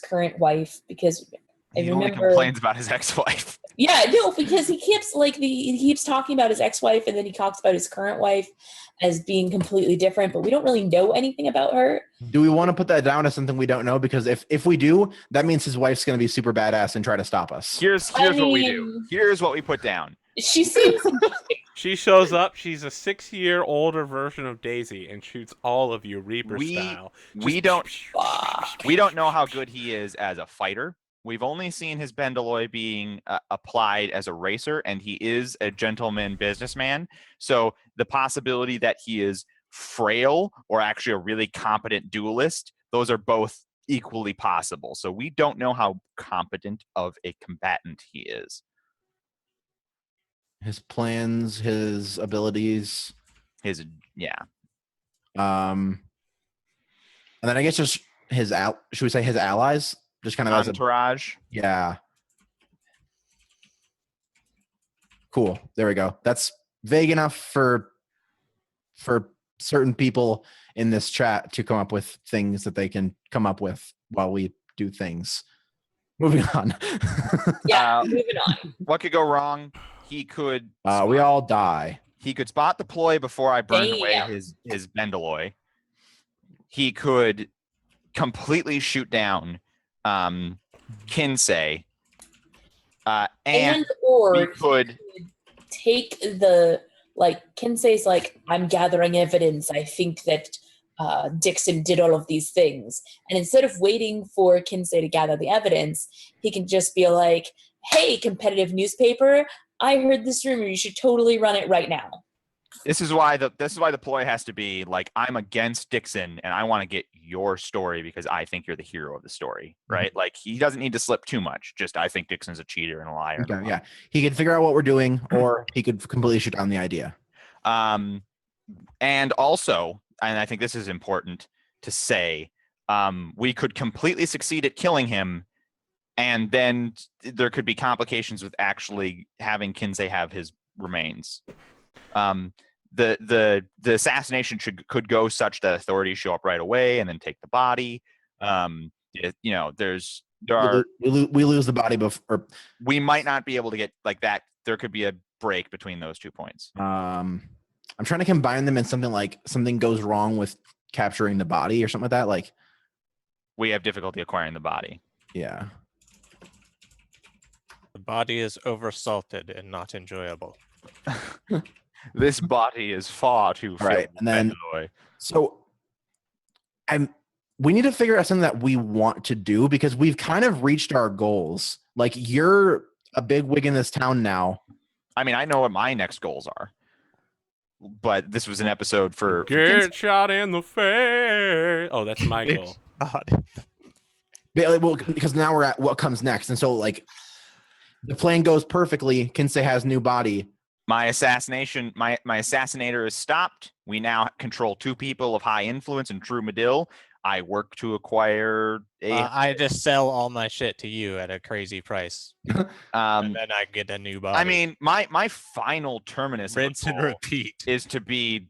S4: current wife, because
S5: he only complains about his ex-wife.
S4: Yeah, no, because he keeps talking about his ex-wife, and then he talks about his current wife as being completely different, but we don't really know anything about her.
S2: Do we want to put that down as something we don't know? Because if we do, that means his wife's going to be super badass and try to stop us.
S5: Here's what we do. Here's what we put down.
S4: She seems.
S1: She shows up. She's a 6-year older version of Daisy and shoots all of you Reaper style.
S5: We don't know how good he is as a fighter. We've only seen his Bendalloy being applied as a racer, and he is a gentleman businessman. So the possibility that he is frail or actually a really competent duelist, those are both equally possible. So we don't know how competent of a combatant he is.
S2: His plans, his abilities,
S5: and
S2: then I guess just should we say his allies? Just kind of
S5: entourage.
S2: Yeah. Cool. There we go. That's vague enough for certain people in this chat to come up with things that they can come up with while we do things. Moving on.
S4: Moving on.
S5: What could go wrong? He could.
S2: We all die.
S5: He could spot the ploy before I burned away his Bendalloy. He could completely shoot down Kinsey. And
S4: or
S5: we could
S4: take Kinsey's I'm gathering evidence. I think that Dixon did all of these things. And instead of waiting for Kinsey to gather the evidence, he can just be like, hey, competitive newspaper, I heard this rumor. You should totally run it right now.
S5: This is why the ploy has to be like, I'm against Dixon and I want to get your story because I think you're the hero of the story, right? Mm-hmm. Like he doesn't need to slip too much. Just I think Dixon's a cheater and a liar.
S2: Okay, yeah. He could figure out what we're doing, or he could completely shoot down the idea.
S5: And also, and I think this is important to say, we could completely succeed at killing him, and then there could be complications with actually having Kinsey have his remains. The assassination could go such that authorities show up right away and then take the body. We
S2: lose the body before
S5: we might not be able to get like that. There could be a break between those 2 points.
S2: I'm trying to combine them in something like something goes wrong with capturing the body or something like that. Like
S5: we have difficulty acquiring the body.
S2: Yeah.
S3: The body is oversalted and not enjoyable.
S5: This body is far too
S2: right. And then we need to figure out something that we want to do because we've kind of reached our goals. Like you're a big wig in this town now.
S5: I mean, I know what my next goals are, but this was an episode for
S1: get shot in the face. Oh, that's my goal.
S3: God.
S2: Well, because now we're at what comes next, and so like the plan goes perfectly. Kinsey has new body.
S5: My assassination, my assassinator is stopped. We now control 2 people of high influence in True Medill. I work to acquire a.
S3: I just sell all my shit to you at a crazy price, and then I get a new body.
S5: I mean, my final terminus
S3: rinse and repeat
S5: is to be,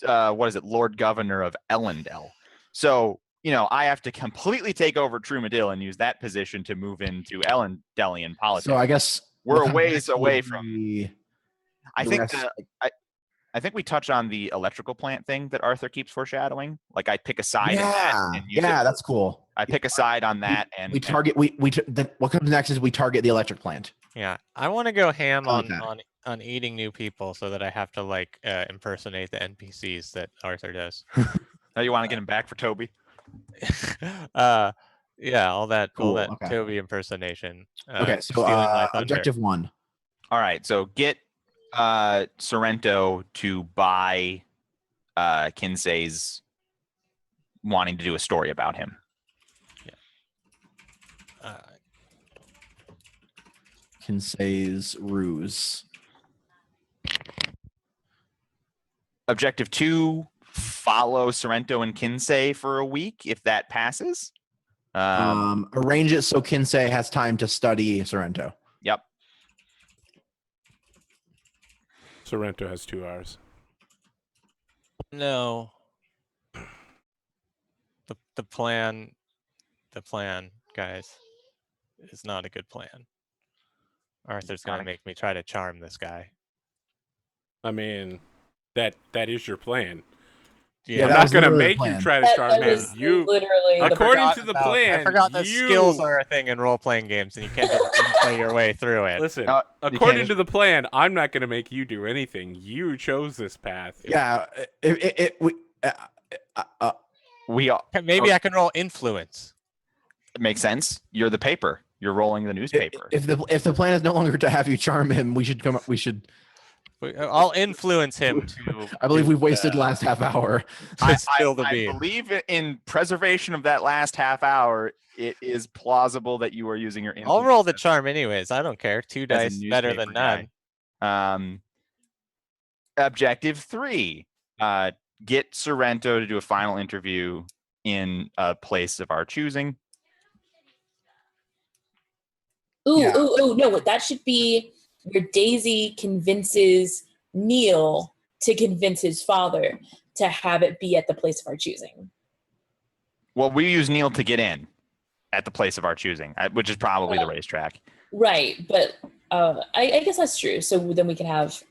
S5: Lord Governor of Ellendale. So I have to completely take over True Medill and use that position to move into Ellendalian politics.
S2: So I guess
S5: we're a ways away from. I think we touch on the electrical plant thing that Arthur keeps foreshadowing. Like I pick a side.
S2: Yeah, that's cool.
S5: I pick a side on that, and
S2: we target. What comes next is we target the electric plant.
S3: Yeah, I want to go ham on eating new people so that I have to like impersonate the NPCs that Arthur does.
S5: Now you want to get him back for Toby?
S3: Yeah, all that
S2: Okay.
S3: Toby impersonation.
S2: Okay, so objective 1.
S5: All right, so get Sorrento to buy Kinsey's wanting to do a story about him.
S3: Yeah.
S2: Kinsey's ruse.
S5: Objective 2, follow Sorrento and Kinsey for a week if that passes.
S2: Arrange it so Kinsey has time to study Sorrento.
S5: Yep.
S1: Sorrento has 2 hours.
S3: No. The plan, guys, is not a good plan. Arthur's gonna make me try to charm this guy.
S1: I mean, that is your plan.
S3: Yeah,
S1: I'm not gonna make you try to charm him. You
S4: literally
S1: according to the plan.
S3: I forgot that skills are a thing in role-playing games, and you can't just play your way through it.
S1: Listen, according to the plan, I'm not gonna make you do anything. You chose this path.
S2: Yeah,
S3: Maybe I can roll influence.
S5: It makes sense. You're the paper. You're rolling the newspaper.
S2: If the plan is no longer to have you charm him, we should come up.
S3: I'll influence him to.
S2: I believe we've wasted the last half hour.
S5: I believe in preservation of that last half hour. It is plausible that you are using your.
S3: I'll roll the charm anyways. I don't care. 2 dice better than none.
S5: Objective 3. Get Sorrento to do a final interview in a place of our choosing.
S4: Ooh, no, that should be where Daisy convinces Neil to convince his father to have it be at the place of our choosing.
S5: Well, we use Neil to get in at the place of our choosing, which is probably the racetrack.
S4: Right, but I guess that's true. So then we can have,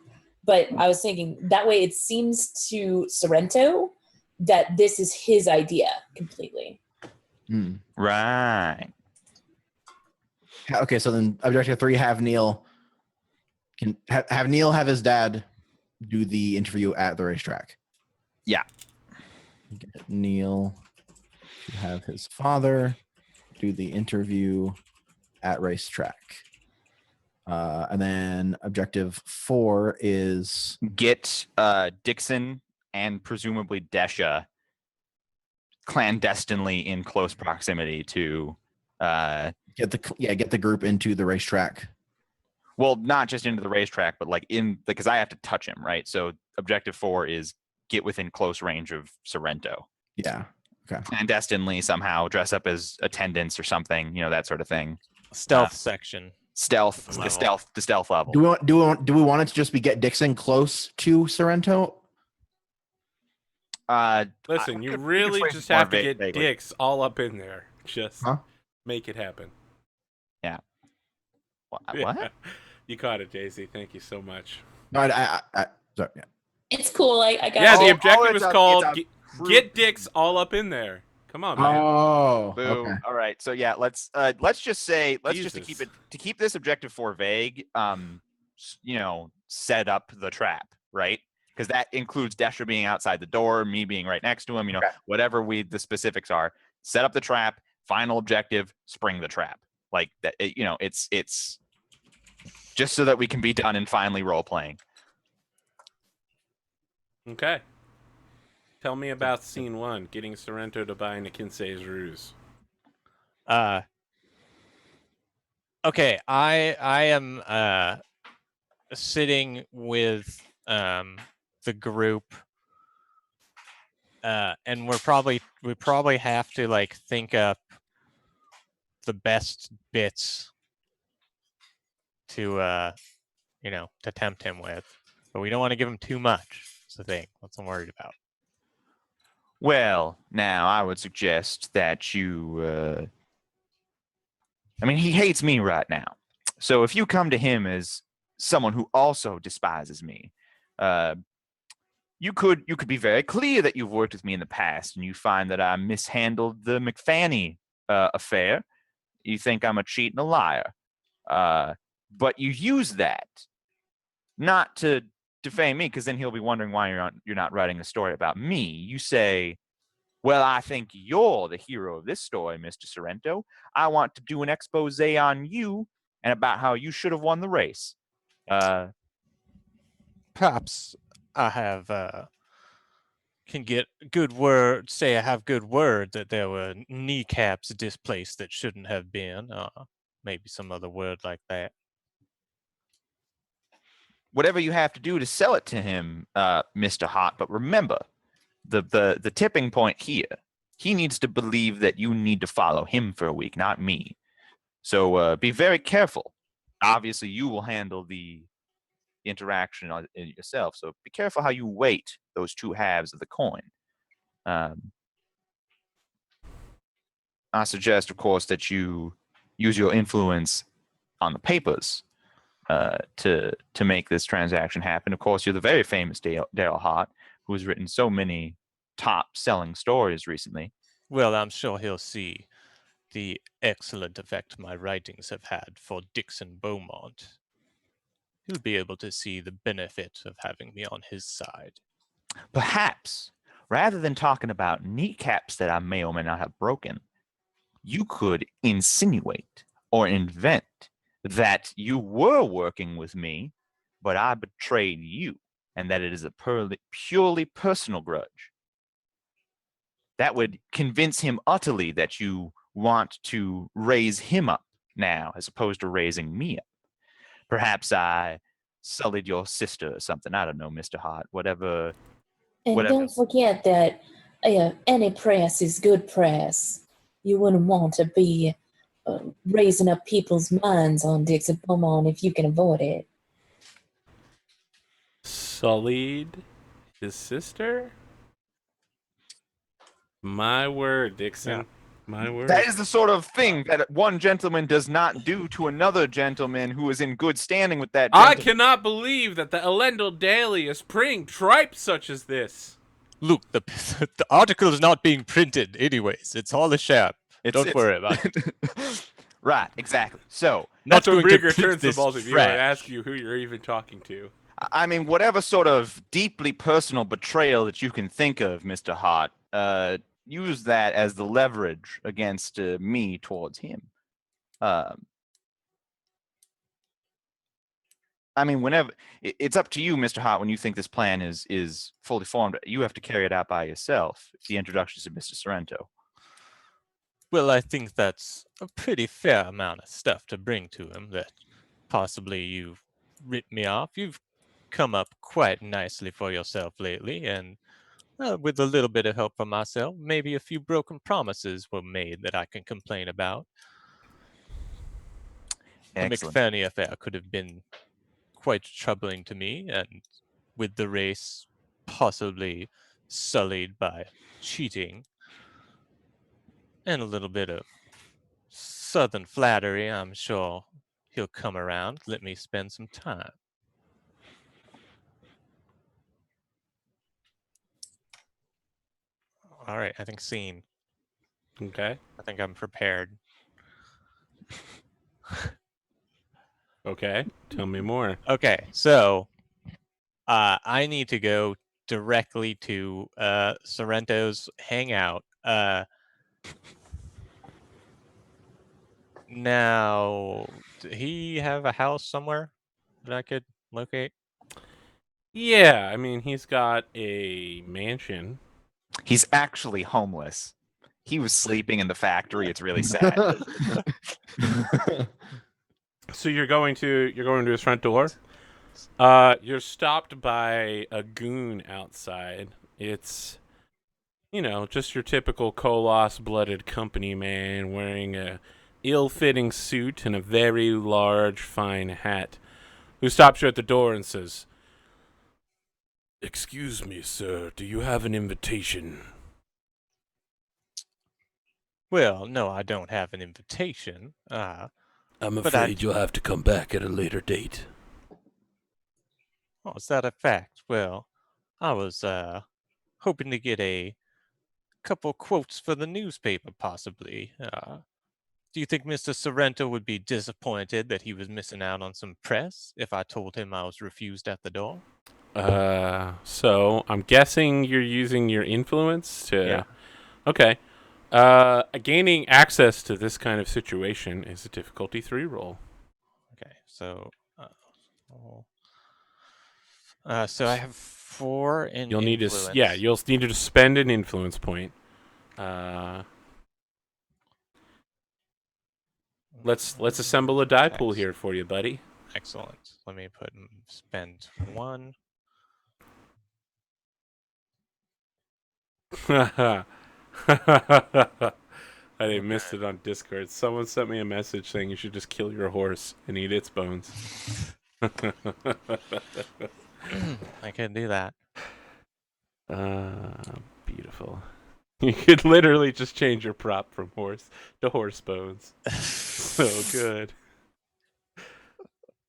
S4: but I was thinking that way it seems to Sorrento that this is his idea completely.
S5: Right.
S2: Okay, so then objective 3, have Neil have his dad do the interview at the racetrack.
S5: Yeah.
S2: Get Neil to have his father do the interview at racetrack. And then objective 4 is
S5: get Dixon and presumably Desha clandestinely in close proximity to
S2: get the group into the racetrack.
S5: Well, not just into the racetrack, but like because I have to touch him, right? So objective 4 is get within close range of Sorrento.
S2: Yeah. Okay.
S5: Clandestinely somehow dress up as attendants or something, that sort of thing.
S3: Stealth section.
S5: Stealth, the stealth level.
S2: Do we want it to just be get Dixon close to Sorrento?
S1: Listen, you really just have to get Dix all up in there. Just make it happen.
S5: Yeah. What?
S1: Yeah. You caught it, Daisy. Thank you so much.
S2: No, sorry. Yeah.
S4: It's cool. I got.
S1: Yeah, the objective is called get Dix all up in there. Come on, man.
S2: Oh,
S5: boom.
S2: Okay.
S5: All right. So yeah, let's just say to keep this objective 4 vague. Set up the trap, right? Because that includes Desha being outside the door, me being right next to him. Whatever the specifics are. Set up the trap. Final objective: spring the trap. Like that. It's just so that we can be done and finally role playing.
S1: Okay. Tell me about scene 1, getting Sorrento to buy into Kinsey's ruse.
S3: Okay, I am sitting with the group, and we probably have to like think up the best bits to to tempt him with, but we don't want to give him too much. That's the thing. That's what I'm worried about.
S5: Well, now I would suggest that you. I mean, he hates me right now. So if you come to him as someone who also despises me, you could be very clear that you've worked with me in the past, and you find that I mishandled the McFanny affair. You think I'm a cheat and a liar, but you use that not to defame me, because then he'll be wondering why you're not writing a story about me. You say, well, I think you're the hero of this story, Mr. Sorrento. I want to do an expose on you and about how you should have won the race.
S3: Perhaps I have can get good word. Say I have good word that there were kneecaps displaced that shouldn't have been. Maybe some other word like that.
S5: Whatever you have to do to sell it to him, Mr. Hart. But remember, the tipping point here, he needs to believe that you need to follow him for a week, not me. So be very careful. Obviously, you will handle the interaction yourself, so be careful how you weight those two halves of the coin. I suggest, of course, that you use your influence on the papers to make this transaction happen. Of course, you're the very famous Dale Hart, who has written so many top-selling stories recently.
S3: Well, I'm sure he'll see the excellent effect my writings have had for Dixon Beaumont. He'll be able to see the benefit of having me on his side.
S5: Perhaps, rather than talking about kneecaps that I may or may not have broken, you could insinuate or invent that you were working with me, but I betrayed you, and that it is a purely personal grudge. That would convince him utterly that you want to raise him up now, as opposed to raising me up. Perhaps I sullied your sister or something. I don't know, Mr. Hart. Whatever.
S4: And don't forget that any press is good press. You wouldn't want to be raising up people's minds on Dixon Beaumont if you can avoid it.
S1: Sullied his sister? My word, Dixon.
S3: Yeah.
S1: My word.
S5: That is the sort of thing that one gentleman does not do to another gentleman who is in good standing with that gentleman.
S1: I cannot believe that the Elendil Daily is printing tripe such as this.
S3: Look, the article is not being printed anyways. It's all a sham. Don't worry about it.
S5: Right, exactly. So,
S1: That's
S3: going
S1: a
S3: to
S1: bigger
S3: print
S1: turns the
S3: this
S1: balls of you
S3: trash.
S1: and ask you who you're even talking to.
S5: I mean, whatever sort of deeply personal betrayal that you can think of, Mr. Hart, use that as the leverage against me towards him. I mean, whenever it's up to you, Mr. Hart, when you think this plan is fully formed, you have to carry it out by yourself. The introduction to Mr. Sorrento.
S3: Well, I think that's a pretty fair amount of stuff to bring to him that possibly you've written me off. You've come up quite nicely for yourself lately, and with a little bit of help from myself, maybe a few broken promises were made that I can complain about.
S5: Excellent.
S3: The McFanny affair could have been quite troubling to me, and with the race possibly sullied by cheating and a little bit of southern flattery, I'm sure he'll come around, let me spend some time. All right, I think scene.
S1: Okay.
S3: I think I'm prepared.
S1: Okay. Tell me more.
S3: Okay, so I need to go directly to Sorrento's hangout. Now, does he have a house somewhere that I could locate?
S1: Yeah, I mean, he's got a mansion
S5: He's actually homeless. He was sleeping in the factory. It's really sad.
S1: So you're going to his front door. You're stopped by a goon outside. It's, just your typical Koloss-blooded company man wearing a ill-fitting suit and a very large, fine hat, who stops you at the door and says, "Excuse me, sir, do you have an invitation?"
S3: Well, no, I don't have an invitation.
S1: I'm
S3: But
S1: afraid you'll have to come back at a later date.
S3: Oh, is that a fact? Well, I was hoping to get a couple quotes for the newspaper, possibly. Do you think Mr. Sorrento would be disappointed that he was missing out on some press if I told him I was refused at the door?
S1: So I'm guessing you're using your influence to...
S3: Yeah.
S1: Okay. Gaining access to this kind of situation is a difficulty 3 roll.
S3: Okay, so... so I have 4 in
S1: You'll need
S3: influence.
S1: you'll need to spend an influence point. Let's assemble a die pool here for you, buddy.
S3: Excellent. Let me spend 1.
S1: I missed it on Discord. Someone sent me a message saying you should just kill your horse and eat its bones.
S3: I can do that.
S1: Beautiful. You could literally just change your prop from horse to horse bones. So good.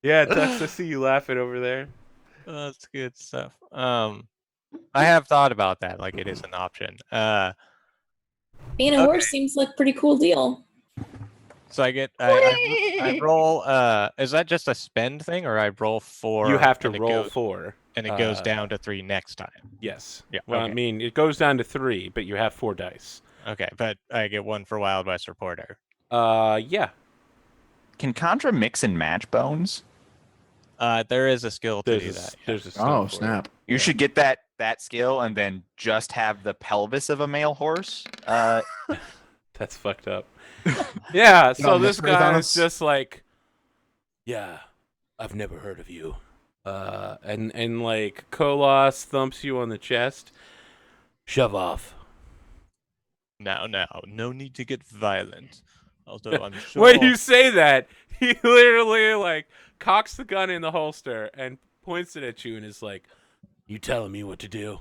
S1: Yeah, Tux, I see you laughing over there.
S3: That's good stuff. I have thought about that. Like, it is an option.
S4: Being a horse seems like a pretty cool deal.
S3: So I roll. Is that just a spend thing, or I roll 4?
S1: You have to roll 4.
S3: And it goes down to 3 next time.
S1: Yes.
S3: Yeah.
S1: Well,
S3: okay.
S1: I mean, it goes down to 3, but you have 4 dice.
S3: Okay, but I get 1 for Wild West Reporter.
S1: Yeah.
S5: Can Contra mix and match bones?
S3: There is a skill to do that.
S1: There's a skill
S2: Oh,
S1: for it.
S2: snap.
S5: You should get that skill and then just have the pelvis of a male horse.
S1: That's fucked up. Yeah, so
S2: No,
S1: this
S2: Mr.
S1: guy
S2: Marathonus.
S1: is just like, yeah, I've never heard of you. And like Koloss thumps you on the chest. Shove off.
S3: Now, no need to get violent. Although I'm sure.
S1: When you say that, he literally like cocks the gun in the holster and points it at you and is like, "You telling me what to do?"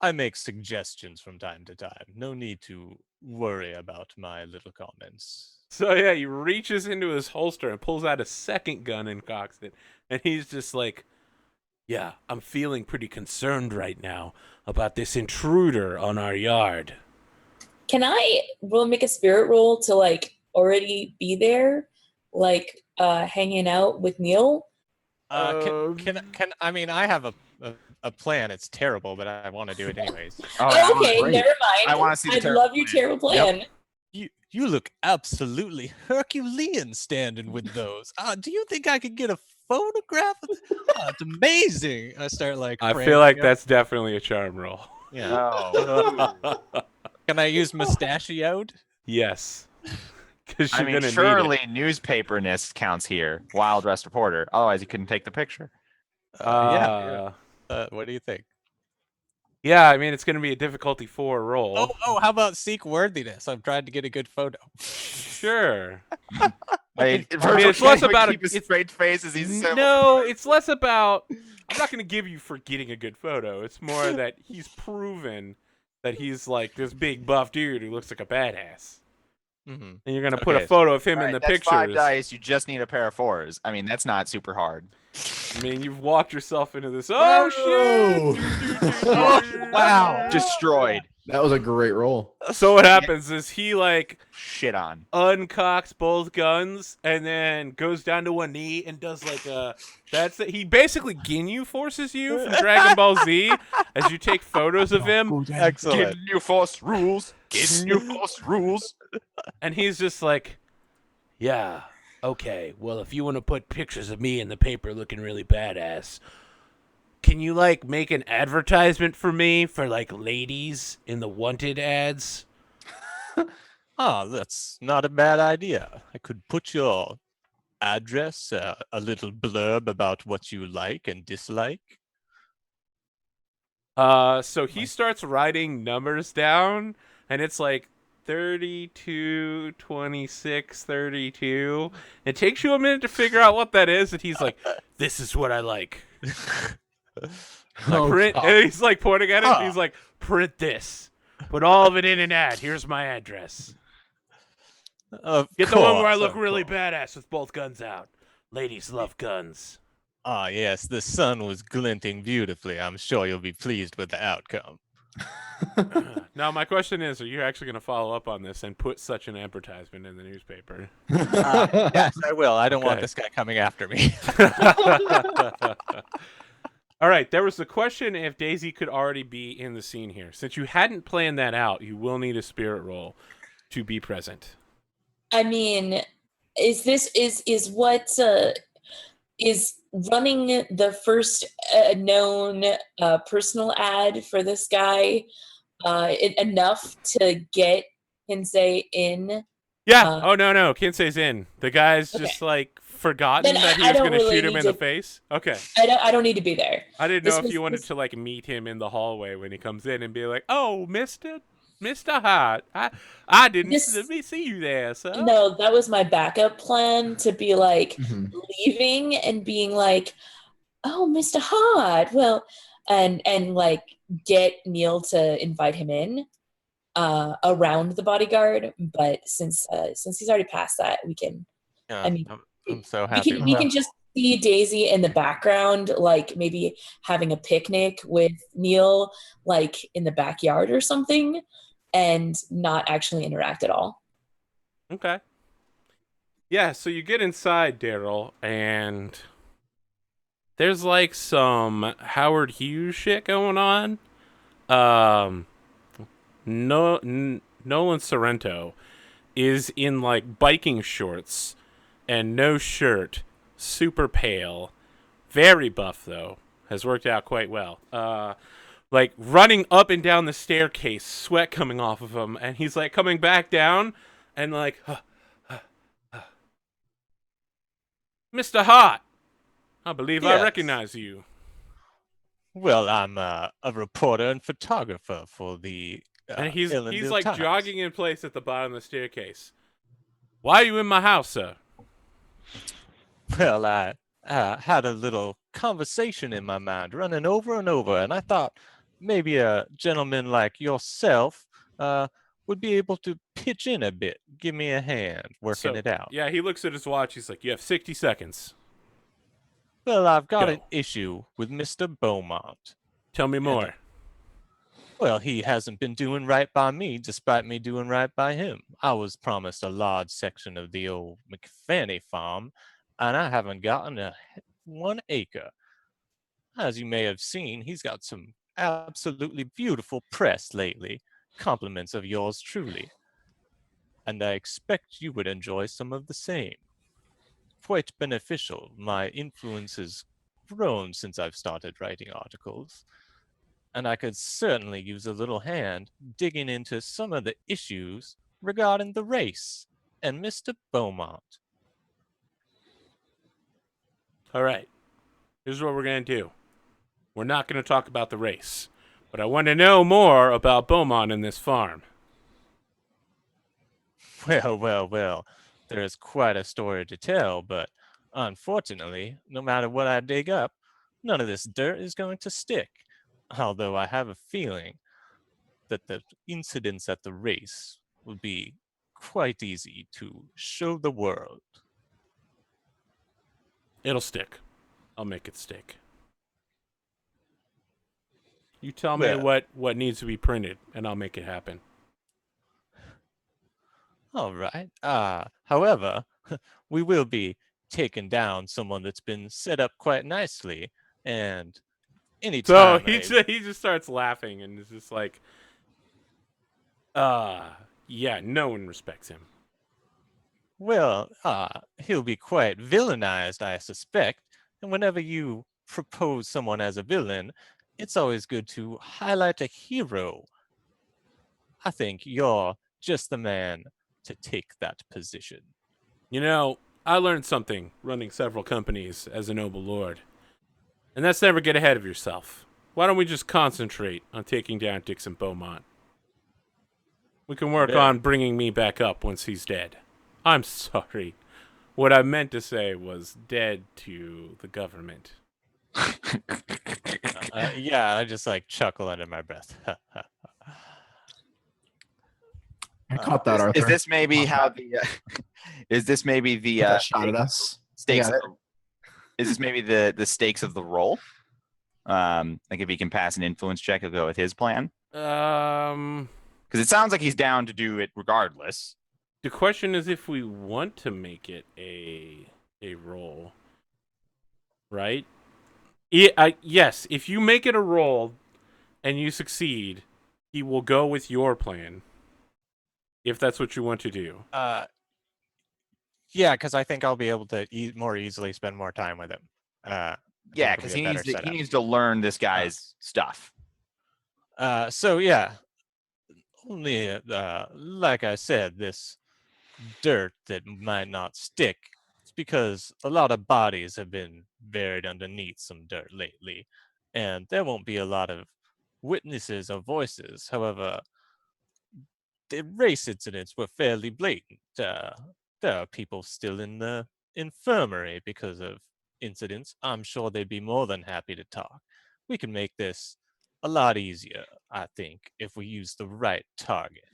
S3: I make suggestions from time to time. No need to worry about my little comments.
S1: So yeah, he reaches into his holster and pulls out a second gun and cocks it, and he's just like, "Yeah, I'm feeling pretty concerned right now about this intruder on our yard."
S4: Can I make a spirit roll to like already be there, like hanging out with Neil?
S3: Can I mean, I have a plan. It's terrible, but I want to do it anyways.
S5: Oh,
S4: Okay,
S5: great.
S4: never mind.
S5: I wanna see the
S4: I
S5: terrible
S4: love your
S5: plan.
S4: terrible plan.
S3: You look absolutely Herculean standing with those. Do you think I could get a photograph of it's amazing. I start like
S1: I
S3: cramping
S1: feel like
S3: up.
S1: that's definitely a charm roll.
S3: Yeah.
S5: Oh.
S3: Can I use mustachioed?
S1: Yes. Because
S5: I
S1: you're
S5: mean,
S1: gonna
S5: surely
S1: need
S5: newspaperness counts here. Wild West Reporter. Otherwise, you couldn't take the picture.
S1: it.
S3: Yeah. What do you think?
S1: Yeah, I mean, it's gonna be a difficulty 4 roll.
S3: Oh, how about seek worthiness? I'm trying to get a good photo.
S1: Sure.
S5: It's
S1: less about
S5: keep a
S1: it's-
S5: straight face as he's so.
S1: No, it's less about. I'm not going to give you for getting a good photo. It's more that he's proven that he's like this big buff dude who looks like a badass.
S3: Mm-hmm.
S1: And you're going to put
S3: Okay.
S1: a photo of him
S5: All
S1: in
S5: right,
S1: the
S5: that's 5
S1: pictures.
S5: dice. You just need a pair of 4s. I mean, that's not super hard.
S1: I mean, you've walked yourself into this. Oh, shit!
S5: Wow. Destroyed.
S2: That was a great roll.
S1: So what happens is he like
S5: Shit on.
S1: uncocks both guns and then goes down to one knee and does like a he basically Ginyu forces you from Dragon Ball Z as you take photos of him,
S3: Excellent.
S5: Getting you force rules. Getting you force rules.
S1: and he's just like, yeah, okay, well, if you want to put pictures of me in the paper looking really badass, can you like make an advertisement for me for like ladies in the wanted ads?
S3: Ah, that's not a bad idea. I could put your address, a little blurb about what you like and dislike.
S1: So he starts writing numbers down, and it's like 32, 26, 32. It takes you a minute to figure out what that is, and he's like, "This is what I like." Print. And he's like pointing at it. And he's like, "Print this. Put all of it in an ad. Here's my address. Get the one where I look really badass with both guns out. Ladies love guns."
S3: Ah, yes, the sun was glinting beautifully. I'm sure you'll be pleased with the outcome.
S1: Now, my question is, are you actually going to follow up on this and put such an advertisement in the newspaper?
S3: Yes, I will. I don't want this guy coming after me.
S1: All right, there was the question if Daisy could already be in the scene here. Since you hadn't planned that out, you will need a spirit roll to be present.
S4: I mean, is what is running the first known personal ad for this guy enough to get Kinsey in?
S1: Yeah. Oh no, Kinsey's in. The guy's just like forgotten
S4: Then
S1: that he
S4: I
S1: was
S4: don't
S1: going to
S4: really
S1: shoot him
S4: need
S1: in the
S4: to-
S1: face. Okay.
S4: I don't need to be there.
S1: I didn't
S4: This
S1: know if
S4: was-
S1: you wanted
S4: this-
S1: to like meet him in the hallway when he comes in and be like, "Oh, Mr. Hart, I didn't see you there, sir."
S4: No, that was my backup plan, to be like leaving and being like, "Oh, Mr. Hart, well," and like get Neil to invite him in around the bodyguard. But since he's already past that, we can.
S3: Yeah,
S4: I mean,
S3: I'm so happy.
S4: we can just see Daisy in the background, like maybe having a picnic with Neil, like in the backyard or something, and not actually interact at all.
S1: Okay. Yeah, so you get inside, Daryl, and there's like some Howard Hughes shit going on. Nolan Sorrento is in like biking shorts and no shirt, super pale, very buff though, has worked out quite well. Like running up and down the staircase, sweat coming off of him, and he's like coming back down and like, Mr. Hart, I believe I
S3: Yes.
S1: recognize you.
S3: Well, I'm a reporter and photographer for the.
S1: And he's
S3: Illinois
S1: like
S3: Times.
S1: jogging in place at the bottom of the staircase. Why are you in my house, sir?
S3: Well, I had a little conversation in my mind, running over and over, and I thought maybe a gentleman like yourself would be able to pitch in a bit, give me a hand working it out.
S1: Yeah, he looks at his watch. He's like, "You have 60 seconds.
S3: Well, I've got
S1: Go.
S3: an issue with Mr. Beaumont.
S1: Tell me more."
S3: Well, he hasn't been doing right by me, despite me doing right by him. I was promised a large section of the old McFanny farm, and I haven't gotten 1 acre. As you may have seen, he's got some absolutely beautiful press lately, compliments of yours truly. And I expect you would enjoy some of the same. Quite beneficial. My influence has grown since I've started writing articles. And I could certainly use a little hand digging into some of the issues regarding the race and Mr. Beaumont.
S1: All right. Here's what we're going to do. We're not going to talk about the race, but I want to know more about Beaumont and this farm.
S3: Well, there is quite a story to tell, but unfortunately, no matter what I dig up, none of this dirt is going to stick. Although I have a feeling that the incidents at the race will be quite easy to show the world.
S1: It'll stick. I'll make it stick. You tell me
S3: Well-
S1: what needs to be printed, and I'll make it happen.
S3: All right. However, we will be taking down someone that's been set up quite nicely, and
S1: So
S3: anytime
S1: he just starts laughing and is just like, yeah, no one respects him.
S3: well, he'll be quite villainized, I suspect. And whenever you propose someone as a villain, it's always good to highlight a hero. I think you're just the man to take that position.
S1: You know, I learned something running several companies as a noble lord. And that's never get ahead of yourself. Why don't we just concentrate on taking down Dixon Beaumont? We can work
S3: Very-
S1: on bringing me back up once he's dead. I'm sorry. What I meant to say was dead to the government.
S3: Yeah, I just like chuckle under my breath.
S2: I caught that, Arthur.
S5: Is this maybe how the? Is this maybe the
S2: Get that shot at us.
S5: stakes?
S2: I got
S5: Is this maybe the stakes of the role? Like if he can pass an influence check, he'll go with his plan. Because it sounds like he's down to do it regardless.
S1: The question is if we want to make it a role, right? Yes, if you make it a role and you succeed, he will go with your plan. If that's what you want to do.
S3: Yeah, because I think I'll be able to more easily spend more time with him.
S5: Yeah,
S3: it'll
S5: because
S3: be a
S5: he
S3: better
S5: needs
S3: setup.
S5: to learn this guy's stuff.
S3: So yeah, only like I said, this dirt that might not stick. It's because a lot of bodies have been buried underneath some dirt lately, and there won't be a lot of witnesses or voices. However, the race incidents were fairly blatant. There are people still in the infirmary because of incidents. I'm sure they'd be more than happy to talk. We can make this a lot easier, I think, if we use the right target.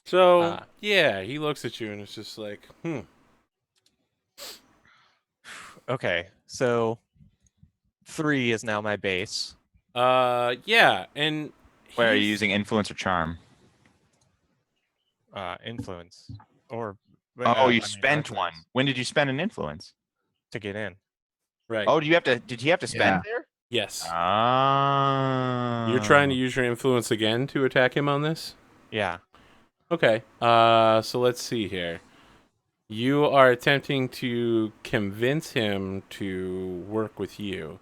S1: So, yeah, he looks at you and it's just like,
S3: Okay, so 3 is now my base.
S1: Yeah, and
S5: Where are you
S1: he's-
S5: using influence or charm?
S3: Influence. Or
S5: Oh,
S3: I
S5: you
S3: mean,
S5: spent one.
S3: influence
S5: When did you spend an influence?
S3: to get in.
S1: Right.
S5: Oh, did he have to spend
S2: Yeah.
S5: there?
S1: Yes.
S5: Ah.
S1: You're trying to use your influence again to attack him on this?
S3: Yeah.
S1: Okay. So let's see here. You are attempting to convince him to work with you.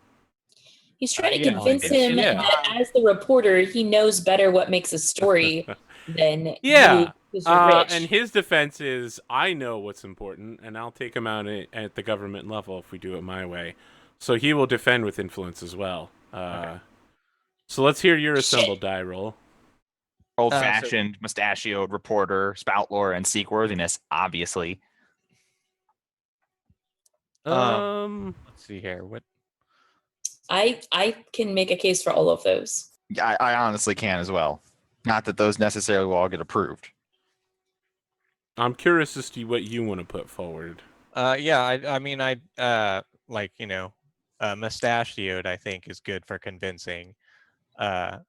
S4: He's trying to
S3: yeah,
S4: convince
S3: like,
S4: him
S1: yeah.
S4: that as the reporter, he knows better what makes a story than
S1: Yeah.
S4: you, who's rich.
S1: And his defense is, I know what's important, and I'll take him out at the government level if we do it my way. So he will defend with influence as well.
S3: Okay.
S1: So let's hear your assembled die roll.
S5: Old-fashioned, mustachioed reporter, spout lore, and seek worthiness, obviously.
S3: Let's see here. What?
S4: I can make a case for all of those.
S5: I honestly can as well. Not that those necessarily will all get approved.
S1: I'm curious as to what you want to put forward.
S3: Yeah. I mean, like mustachioed. I think is good for convincing. I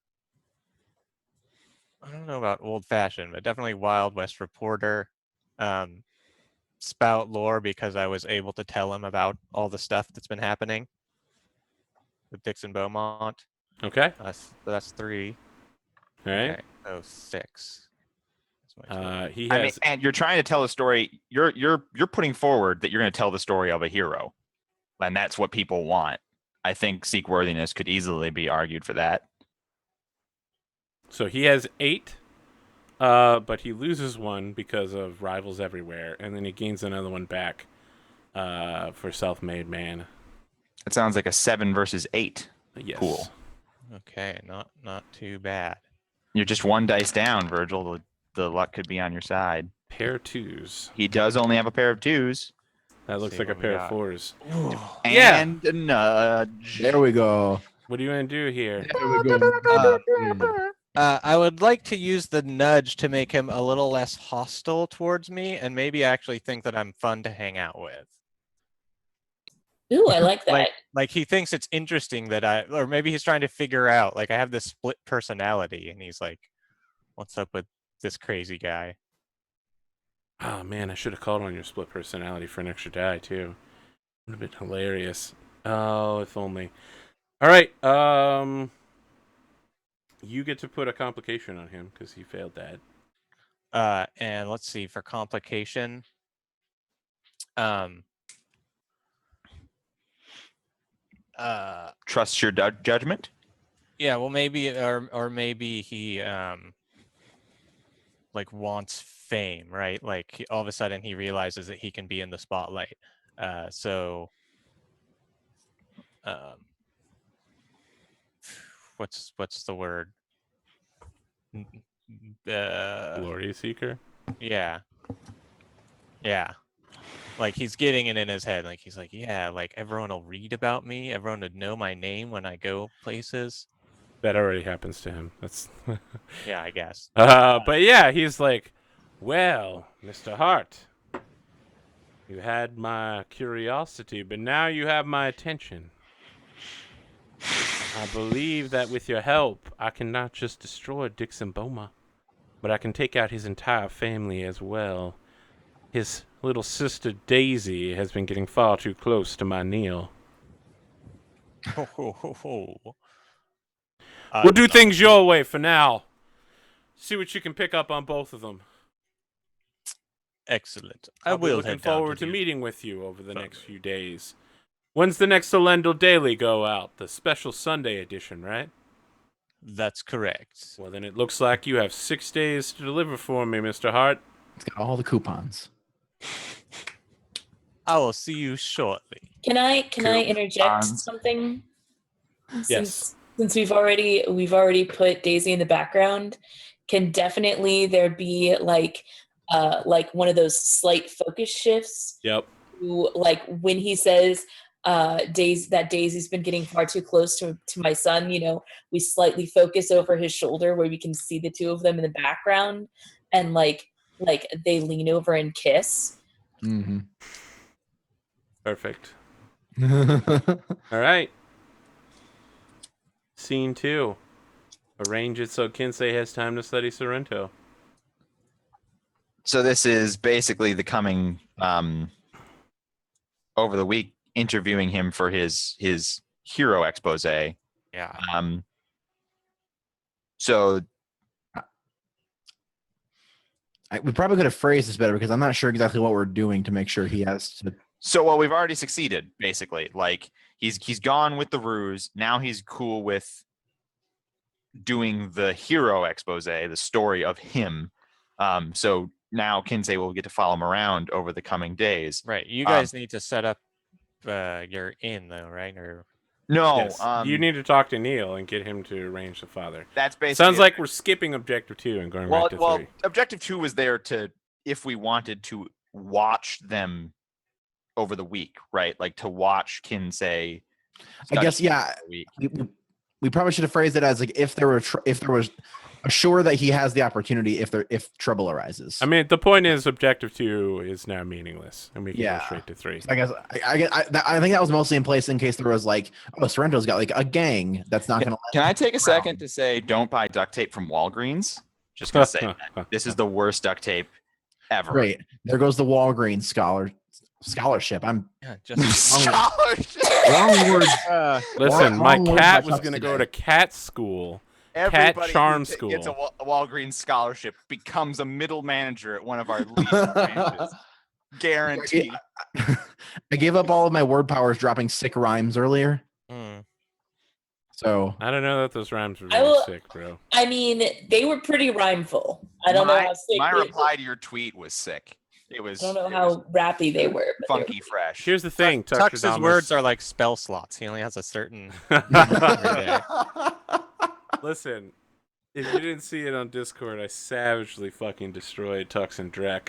S3: don't know about old fashioned, but definitely Wild West reporter. Spout lore because I was able to tell him about all the stuff that's been happening with Dixon Beaumont.
S1: Okay.
S3: That's 3.
S1: All right.
S3: Okay. So 6. That's my total.
S1: He
S5: I mean,
S1: has.
S5: and you're trying to tell a story. You're putting forward that you're going to tell the story of a hero, and that's what people want. I think seek worthiness could easily be argued for that.
S1: So he has 8, but he loses 1 because of rivals everywhere, and then he gains another 1 back for self-made man.
S5: It sounds like a 7 versus 8.
S1: Yes.
S5: Cool.
S3: Okay, not too bad.
S5: You're just 1 dice down, Virgil. The luck could be on your side.
S1: Pair 2s.
S5: He does only have a pair of 2s.
S1: That looks
S3: See
S1: like a
S3: what we
S1: pair
S3: got.
S1: of 4s. Yeah.
S5: And a nudge.
S2: There we go.
S1: What are you gonna do here?
S2: There we go.
S3: I would like to use the nudge to make him a little less hostile towards me, and maybe actually think that I'm fun to hang out with.
S4: Ooh, I like that.
S3: Like he thinks it's interesting that or maybe he's trying to figure out, like I have this split personality, and he's like, "What's up with this crazy guy?"
S1: Oh man, I should have called on your split personality for an extra die too. Would have been hilarious. Oh, if only. All right. You get to put a complication on him because he failed that.
S3: And let's see for complication.
S5: Trust your judgment.
S3: Yeah, well, maybe or maybe he like wants fame, right? Like all of a sudden he realizes that he can be in the spotlight. So what's the word?
S1: Glory seeker.
S3: Yeah. Like he's getting it in his head. Like he's like, yeah, like everyone will read about me. Everyone would know my name when I go places.
S1: That already happens to him. That's
S3: Yeah, I guess.
S1: but yeah, he's like, well, Mr. Hart, you had my curiosity, but now you have my attention. I believe that with your help, I can not just destroy Dixon Boma, but I can take out his entire family as well. His little sister Daisy has been getting far too close to my Neil. We'll do things your way for now. See what you can pick up on both of them.
S3: Excellent.
S1: I'll be looking forward to meeting with you over the next few days. When's the next Elendil Daily go out? The special Sunday edition, right?
S3: That's correct.
S1: Well, then it looks like you have 6 days to deliver for me, Mr. Hart.
S2: It's got all the coupons.
S3: I will see you shortly.
S4: Can I interject something?
S1: Yes.
S4: Since we've already put Daisy in the background, can definitely there be like one of those slight focus shifts?
S1: Yep.
S4: Like when he says Daisy's been getting far too close to my son, we slightly focus over his shoulder where we can see the two of them in the background, and like they lean over and kiss.
S2: Mm-hmm.
S1: Perfect. All right. Scene 2. Arrange it so Kinsey has time to study Sorrento.
S5: So this is basically the coming over the week, interviewing him for his hero expose.
S3: Yeah.
S5: So
S2: we probably could have phrased this better because I'm not sure exactly what we're doing to make sure he has to.
S5: So, well, we've already succeeded, basically. Like, he's gone with the ruse. Now he's cool with doing the hero expose, the story of him. So now Kinsey will get to follow him around over the coming days.
S3: Right. You guys need to set up your inn, though, right? Or
S5: no.
S1: Yes. You need to talk to Neil and get him to arrange the father.
S5: That's basically.
S1: Sounds like we're skipping objective 2 and going back to 3.
S5: Objective 2 was there if we wanted to watch them over the week, right? Like to watch Kinsey.
S2: I guess, yeah. We probably should have phrased it as like if there was assure that he has the opportunity if trouble arises.
S1: I mean, the point is objective 2 is now meaningless, and we can go straight to 3.
S2: I guess I think that was mostly in place in case there was like, oh, Sorrento's got like a gang that's not going to.
S5: Can I take a second to say, don't buy duct tape from Walgreens? Just gonna say that. This is the worst duct tape ever.
S2: Great. There goes the Walgreens scholarship. I'm
S5: scholarship.
S2: Wrong word.
S1: Listen, my cat was going to go to cat school.
S5: Everybody
S1: cat charm
S5: who
S1: school
S5: gets a Walgreens scholarship becomes a middle manager at one of our leading branches. Guaranteed.
S2: I gave up all of my word powers dropping sick rhymes earlier. So
S1: I don't know that those rhymes were really sick, bro.
S4: I mean, they were pretty rhymeful. I don't know how sick.
S5: My reply to your tweet was sick. It was.
S4: I don't know how rappy they were.
S5: Funky fresh.
S1: Here's the thing,
S3: Tux's words are like spell slots. He only has a certain.
S1: Listen, if you didn't see it on Discord, I savagely fucking destroyed Tux and Drek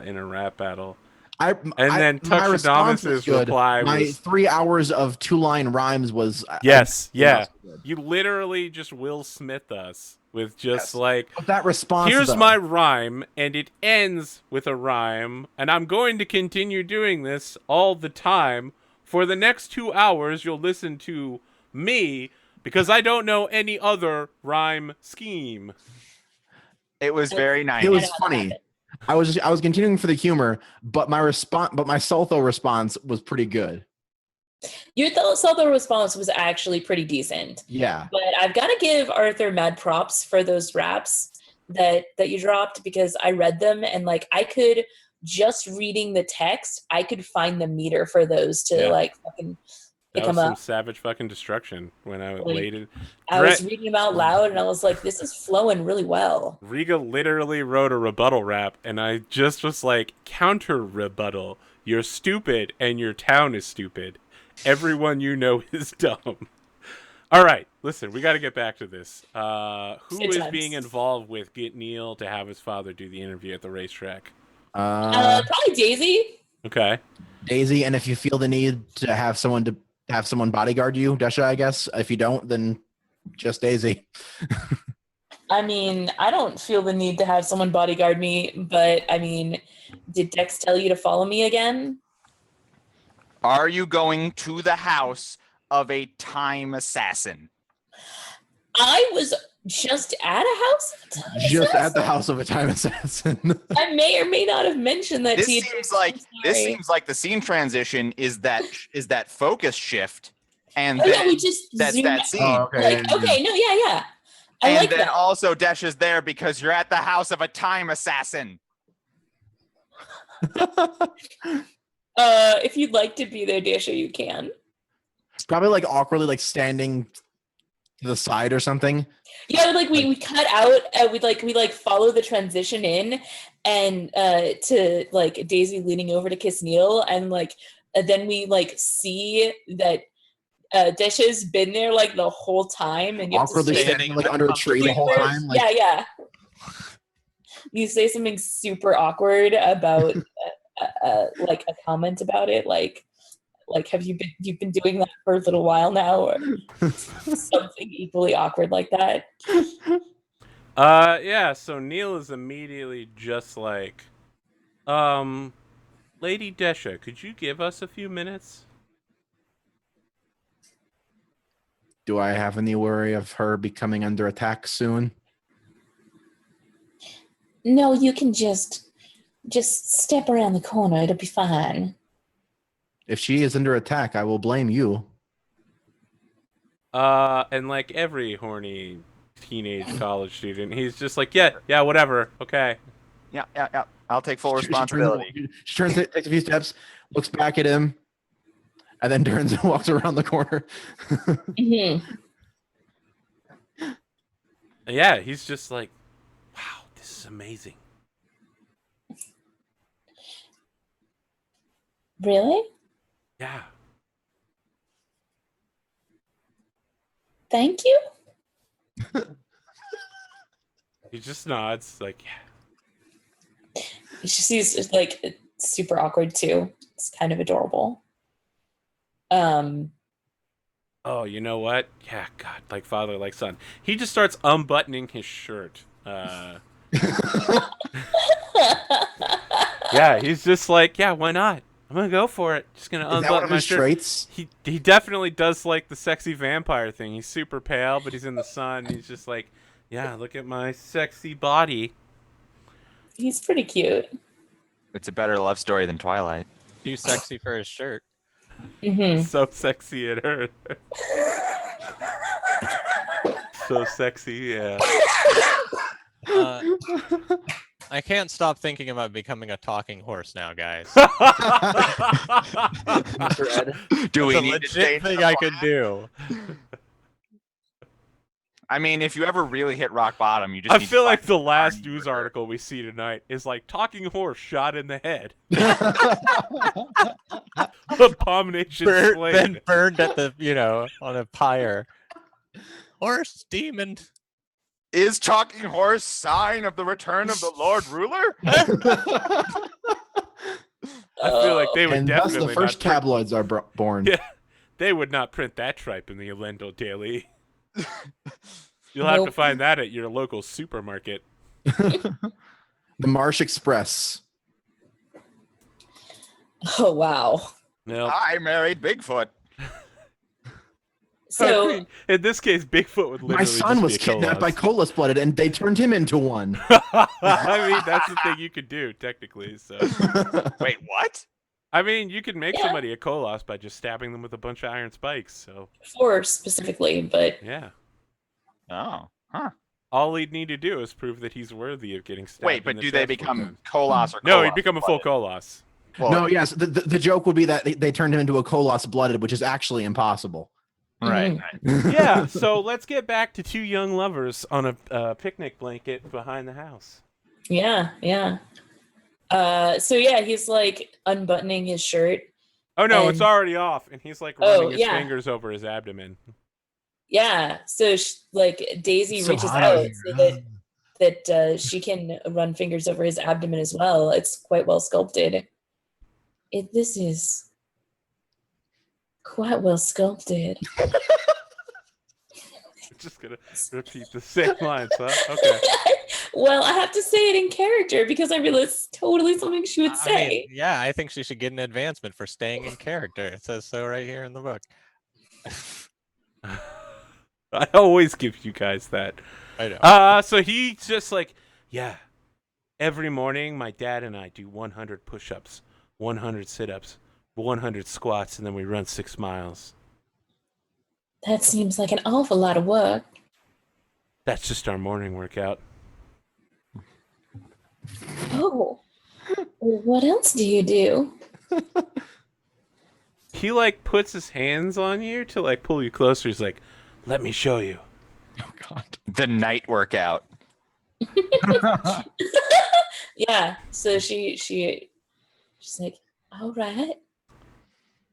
S1: in a rap battle. Then Tuxtradamus' reply was...
S2: My 3 hours of 2-line rhymes was...
S1: Yes, yeah. You literally just Will Smith us with just like...
S2: But that response,
S1: here's my rhyme, and it ends with a rhyme, and I'm going to continue doing this all the time. For the next 2 hours, you'll listen to me... because I don't know any other rhyme scheme.
S5: It was very nice.
S2: It was funny. I was continuing for the humor, but my Saltho response was pretty good.
S4: Your Saltho response was actually pretty decent.
S2: Yeah.
S4: But I've got to give Arthur mad props for those raps that you dropped, because I read them and like I could, just reading the text, I could find the meter for those to like fucking They
S1: That
S4: come
S1: was some
S4: up.
S1: savage fucking destruction when I
S4: Like,
S1: waited.
S4: I was reading them out loud, and I was like, "This is flowing really well."
S1: Riga literally wrote a rebuttal rap, and I just was like, counter rebuttal. You're stupid, and your town is stupid. Everyone you know is dumb. All right, listen, we got to get back to this. Who
S4: Good
S1: is
S4: times.
S1: being involved with get Neil to have his father do the interview at the racetrack?
S4: Probably Daisy.
S1: Okay.
S2: Daisy, and if you feel the need to have someone bodyguard you, Desha, I guess. If you don't, then just Daisy.
S4: I mean, I don't feel the need to have someone bodyguard me, but I mean, did Dex tell you to follow me again?
S5: Are you going to the house of a time assassin?
S4: I was just at a house of a time assassin?
S2: At the house of a time assassin.
S4: I may or may not have mentioned that
S5: This
S4: to you.
S5: seems like the scene transition is that focus shift, and
S4: Oh,
S5: then
S4: yeah, we just
S5: that's
S4: zoomed
S5: that
S4: out.
S5: scene.
S2: Oh, okay.
S4: Like, okay, no, yeah. I
S5: And
S4: like
S5: then
S4: that.
S5: also Desh is there because you're at the house of a time assassin.
S4: If you'd like to be there, Dasha, you can.
S2: It's probably like awkwardly like standing to the side or something.
S4: Yeah, like we cut out. We follow the transition in, and to like Daisy leaning over to kiss Neil, and then we see that Desha's been there like the whole time, and you have to
S2: Awkwardly
S4: say
S2: standing like under a tree the whole time. Like,
S4: yeah. You say something super awkward about like a comment about it, like have you've been doing that for a little while now, or something equally awkward like that.
S1: Yeah, so Neil is immediately just like, Lady Desha, could you give us a few minutes?
S2: do I have any worry of her becoming under attack soon?
S4: No, you can just step around the corner. It'll be fine.
S2: If she is under attack, I will blame you.
S1: And like every horny teenage college student, he's just like, yeah, whatever, okay.
S5: Yeah. I'll take full responsibility.
S2: She turns, takes a few steps, looks back at him, and then turns and walks around the corner.
S4: Mm-hmm.
S1: Yeah, he's just like, wow, this is amazing.
S4: Really?
S1: Yeah.
S4: Thank you.
S1: He just nods, like, yeah.
S4: He's like super awkward too. It's kind of adorable.
S1: Oh, you know what? Yeah, God, like father, like son. He just starts unbuttoning his shirt. Yeah, he's just like, yeah, why not? I'm gonna go for it. Just gonna
S2: Is that one
S1: unbutton
S2: of
S1: my
S2: his
S1: shirt.
S2: traits?
S1: He definitely does like the sexy vampire thing. He's super pale, but he's in the sun. He's just like, yeah, look at my sexy body.
S4: He's pretty cute.
S5: It's a better love story than Twilight.
S3: Too sexy for his shirt.
S4: Mm-hmm.
S1: So sexy it hurt. So sexy, yeah.
S3: I can't stop thinking about becoming a talking horse now, guys.
S5: Do we
S3: It's a
S5: need to
S3: legit
S5: change
S3: thing
S5: the
S3: I could
S5: plan?
S3: do.
S5: I mean, if you ever really hit rock bottom, you just.
S1: I
S5: need to
S1: feel like
S5: find
S1: the
S5: some
S1: last
S5: army
S1: news
S5: worker.
S1: article we see tonight is like talking horse shot in the head. Abomination slain.
S3: Then burned at the, on a pyre. Horse demon.
S5: Is talking horse sign of the return of the Lord Ruler?
S1: I feel like they would
S2: And thus
S1: definitely
S2: the first
S1: not print,
S2: tabloids are born.
S1: Yeah, they would not print that tripe in the Elendil Daily. You'll have to
S4: Nope.
S1: find that at your local supermarket.
S2: The Marsh Express.
S4: Oh wow.
S1: No,
S5: I married Bigfoot.
S4: So
S1: in this case, Bigfoot would literally
S2: My son
S1: just
S2: was
S1: be a
S2: kidnapped by
S1: Kolos.
S2: Kolos blooded, and they turned him into one.
S1: I mean, that's the thing you could do technically. So,
S5: Wait, what?
S1: I mean, you could make
S4: Yeah.
S1: somebody a Kolos by just stabbing them with a bunch of iron spikes. So,
S4: 4 specifically, but
S1: yeah.
S5: Oh, huh.
S1: All he'd need to do is prove that he's worthy of getting stabbed.
S5: Wait,
S1: in
S5: but
S1: the
S5: do they
S1: chest four
S5: become
S1: times.
S5: Kolos or
S1: No,
S5: Kolos
S1: he'd become a full
S5: blooded?
S1: Kolos.
S5: Well,
S2: No, yes. The joke would be that they turned him into a Koloss blooded, which is actually impossible.
S5: right.
S1: Yeah, so let's get back to two young lovers on a picnic blanket behind the house.
S4: Yeah. So yeah, he's like unbuttoning his shirt.
S1: Oh no, it's
S4: And-
S1: already off, and he's like running his
S4: yeah.
S1: fingers over his abdomen.
S4: Yeah. So like Daisy
S2: So
S4: reaches
S2: hot
S4: out
S2: out
S4: so
S2: here.
S4: that she can run fingers over his abdomen as well. It's quite well sculpted. This is quite well sculpted.
S1: Just gonna repeat the same lines, huh? Okay.
S4: Well, I have to say it in character because I realize it's totally something she would
S3: I
S4: say.
S3: mean, yeah, I think she should get an advancement for staying in character. It says so right here in the book.
S1: I always give you guys that.
S3: I know.
S1: So he's just like, yeah. Every morning, my dad and I do 100 push-ups, 100 sit-ups, 100 squats, and then we run 6 miles.
S4: That seems like an awful lot of work.
S1: That's just our morning workout.
S4: Oh. Well, what else do you do?
S1: He like puts his hands on you to like pull you closer. He's like, "Let me show you."
S2: Oh God.
S5: The night workout.
S4: Yeah. So she's like, all right.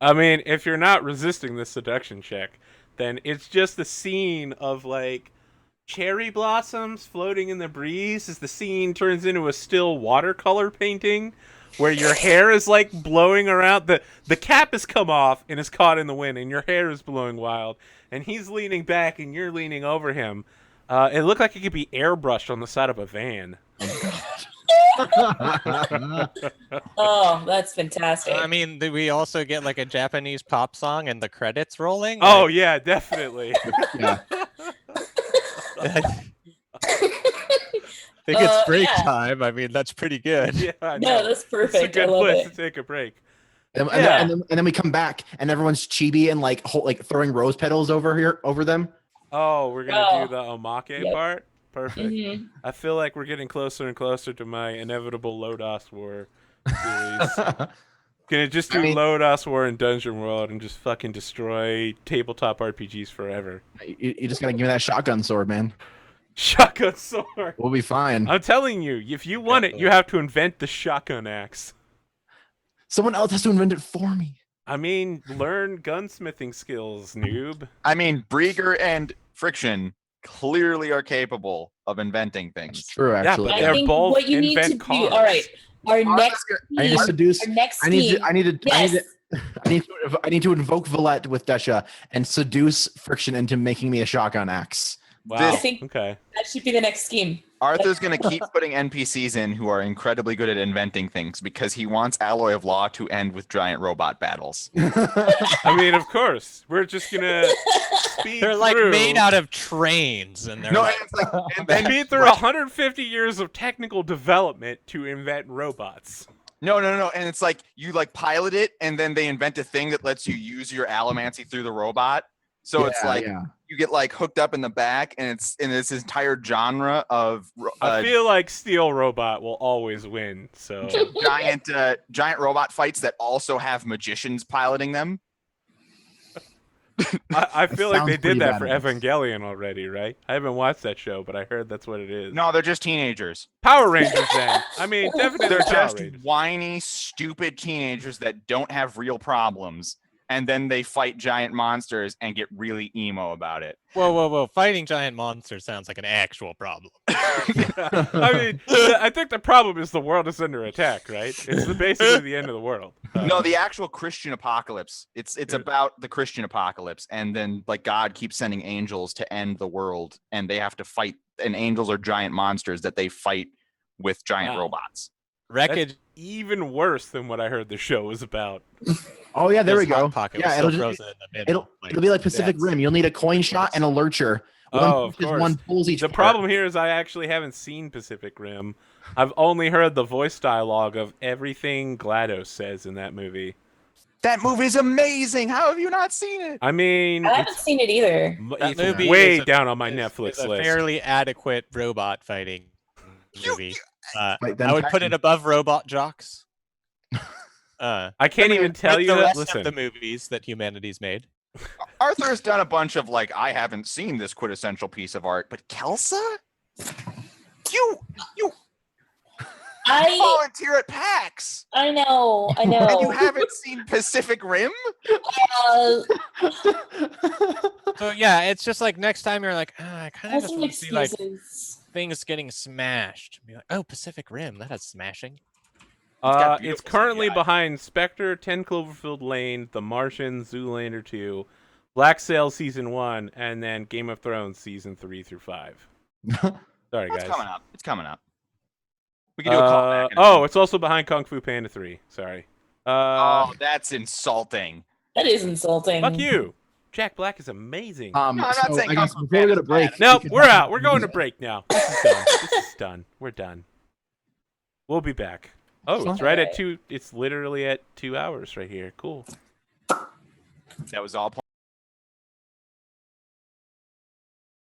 S1: I mean, if you're not resisting this seduction check, then it's just the scene of like cherry blossoms floating in the breeze as the scene turns into a still watercolor painting where your hair is like blowing around. The cap has come off and is caught in the wind and your hair is blowing wild and he's leaning back and you're leaning over him. It looked like it could be airbrushed on the side of a van.
S4: Oh, that's fantastic.
S3: I mean, do we also get like a Japanese pop song and the credits rolling?
S1: Oh yeah, definitely.
S2: Yeah.
S3: I think it's break
S4: yeah.
S3: time. I mean, that's pretty good.
S1: Yeah, I
S4: No,
S1: know.
S4: that's
S1: It's a
S4: perfect. I
S1: good
S4: love
S1: place
S4: it.
S1: to take a break.
S2: And,
S1: Yeah.
S2: and then we come back and everyone's chibi and like throwing rose petals over them.
S1: Oh, we're gonna
S4: Oh.
S1: do the omake
S4: Yep.
S1: part? Perfect.
S4: Mhm.
S1: I feel like we're getting closer and closer to my inevitable Lodos War series. Gonna just do Lodos War and Dungeon World and just fucking destroy tabletop RPGs forever.
S2: You just gotta give me that shotgun sword, man.
S1: Shotgun sword.
S2: We'll be fine.
S1: I'm telling you, if you want it, you have to invent the shotgun axe.
S2: Someone else has to invent it for me.
S1: I mean, learn gunsmithing skills, noob.
S5: I mean, Brieger and Friction clearly are capable of inventing
S2: That's
S5: things.
S2: true, actually.
S1: but
S4: I
S1: they're
S4: think
S1: both
S4: what you need to
S1: invent
S4: do.
S1: cars.
S4: All right. Our next
S2: I need to
S4: scheme.
S2: seduce.
S4: Our next
S2: I need
S4: scheme.
S2: to. I need to.
S4: Yes.
S2: I need to invoke Valette with Desha and seduce Friction into making me a shotgun axe.
S1: Wow.
S4: I think-
S1: Okay.
S4: That should be the next scheme.
S5: Arthur's going to keep putting NPCs in who are incredibly good at inventing things because he wants Alloy of Law to end with giant robot battles.
S1: I mean, of course. We're just gonna speed
S3: They're like
S1: through.
S3: made out of trains, and they're
S5: No,
S3: like,
S5: and it's like, and then
S1: Speed through 150 years of technical development to invent robots.
S5: no, and it's like you like pilot it, and then they invent a thing that lets you use your allomancy through the robot. So it's like you get like hooked up in the back, and it's in this entire genre of
S1: I feel like Steel Robot will always win. So
S5: giant robot fights that also have magicians piloting them.
S1: I feel like
S2: sounds
S1: they did
S2: pretty
S1: that for
S2: badass.
S1: Evangelion already, right? I haven't watched that show, but I heard that's what it is.
S5: No, they're just teenagers.
S1: Power Rangers then. I mean, definitely
S5: They're
S1: Power
S5: just
S1: Rangers.
S5: whiny, stupid teenagers that don't have real problems. And then they fight giant monsters and get really emo about it.
S3: whoa! Fighting giant monsters sounds like an actual problem.
S1: Yeah. I mean, I think the problem is the world is under attack, right? It's basically the end of the world.
S5: No, the actual Christian apocalypse. It's about the Christian apocalypse, and then like God keeps sending angels to end the world, and they have to fight. And angels are giant monsters that they fight with giant
S1: Wow.
S5: robots.
S3: Wreckage.
S1: That's even worse than what I heard the show was about.
S2: Oh yeah, there we
S3: this Hot
S2: go.
S3: Pocket was
S2: Yeah,
S3: still
S2: it'll
S3: frozen in the middle.
S2: it'll be like Pacific
S3: that's-
S2: Rim. You'll need a coin shot and a lurcher. One
S1: Oh, of
S2: pushes,
S1: course.
S2: one pulls each.
S1: The
S2: part.
S1: problem here is I actually haven't seen Pacific Rim. I've only heard the voice dialogue of everything GLaDOS says in that movie.
S5: That movie's amazing. How have you not seen it?
S1: I mean,
S4: I haven't seen it either.
S3: That
S1: it's
S3: movie
S1: way
S3: is a-
S1: down on my
S3: is-
S1: Netflix
S3: is a
S1: list.
S3: fairly adequate robot fighting movie.
S2: Wait, then
S3: I would put it above Robot Jocks.
S1: I can't
S5: mean,
S1: even tell
S3: with
S1: you
S3: the
S1: that.
S3: rest
S1: Listen,
S3: of the movies that humanity's made.
S5: Arthur's done a bunch of like, I haven't seen this quintessential piece of art, but Kelsa, you
S6: I
S5: volunteer at PAX,
S6: know.
S5: and you haven't seen Pacific Rim.
S3: So yeah, it's just like next time you're like, I kind
S6: I
S3: of
S6: have
S3: just
S6: some
S3: want to see like
S6: excuses.
S3: things getting smashed. Be like, oh, Pacific Rim, that has smashing.
S5: got
S1: it's
S5: beautiful
S1: currently
S5: CGI.
S1: behind Spectre, 10 Cloverfield Lane, The Martian, Zoolander 2, Black Sail Season 1, and then Game of Thrones Season 3 through 5. Sorry,
S5: It's
S1: guys.
S5: coming up. It's coming up. We can do a callback. in a
S1: Oh,
S5: few
S1: it's also behind Kung Fu Panda 3. Sorry.
S5: Oh, that's insulting.
S6: That is insulting.
S1: Fuck you. Jack Black is amazing.
S5: No, I'm not
S2: so
S5: saying
S2: I guess
S5: Kung Fu
S2: before we go to
S5: Panda's
S2: break,
S5: bad.
S1: Nope,
S2: we could
S1: we're
S2: talk
S1: out.
S2: about
S1: We're going to
S2: movies.
S1: break now. This is done. This is done. We're done. We'll be back. Oh, it's right at 2. It's literally at 2 hours right here. Cool.
S5: That was all.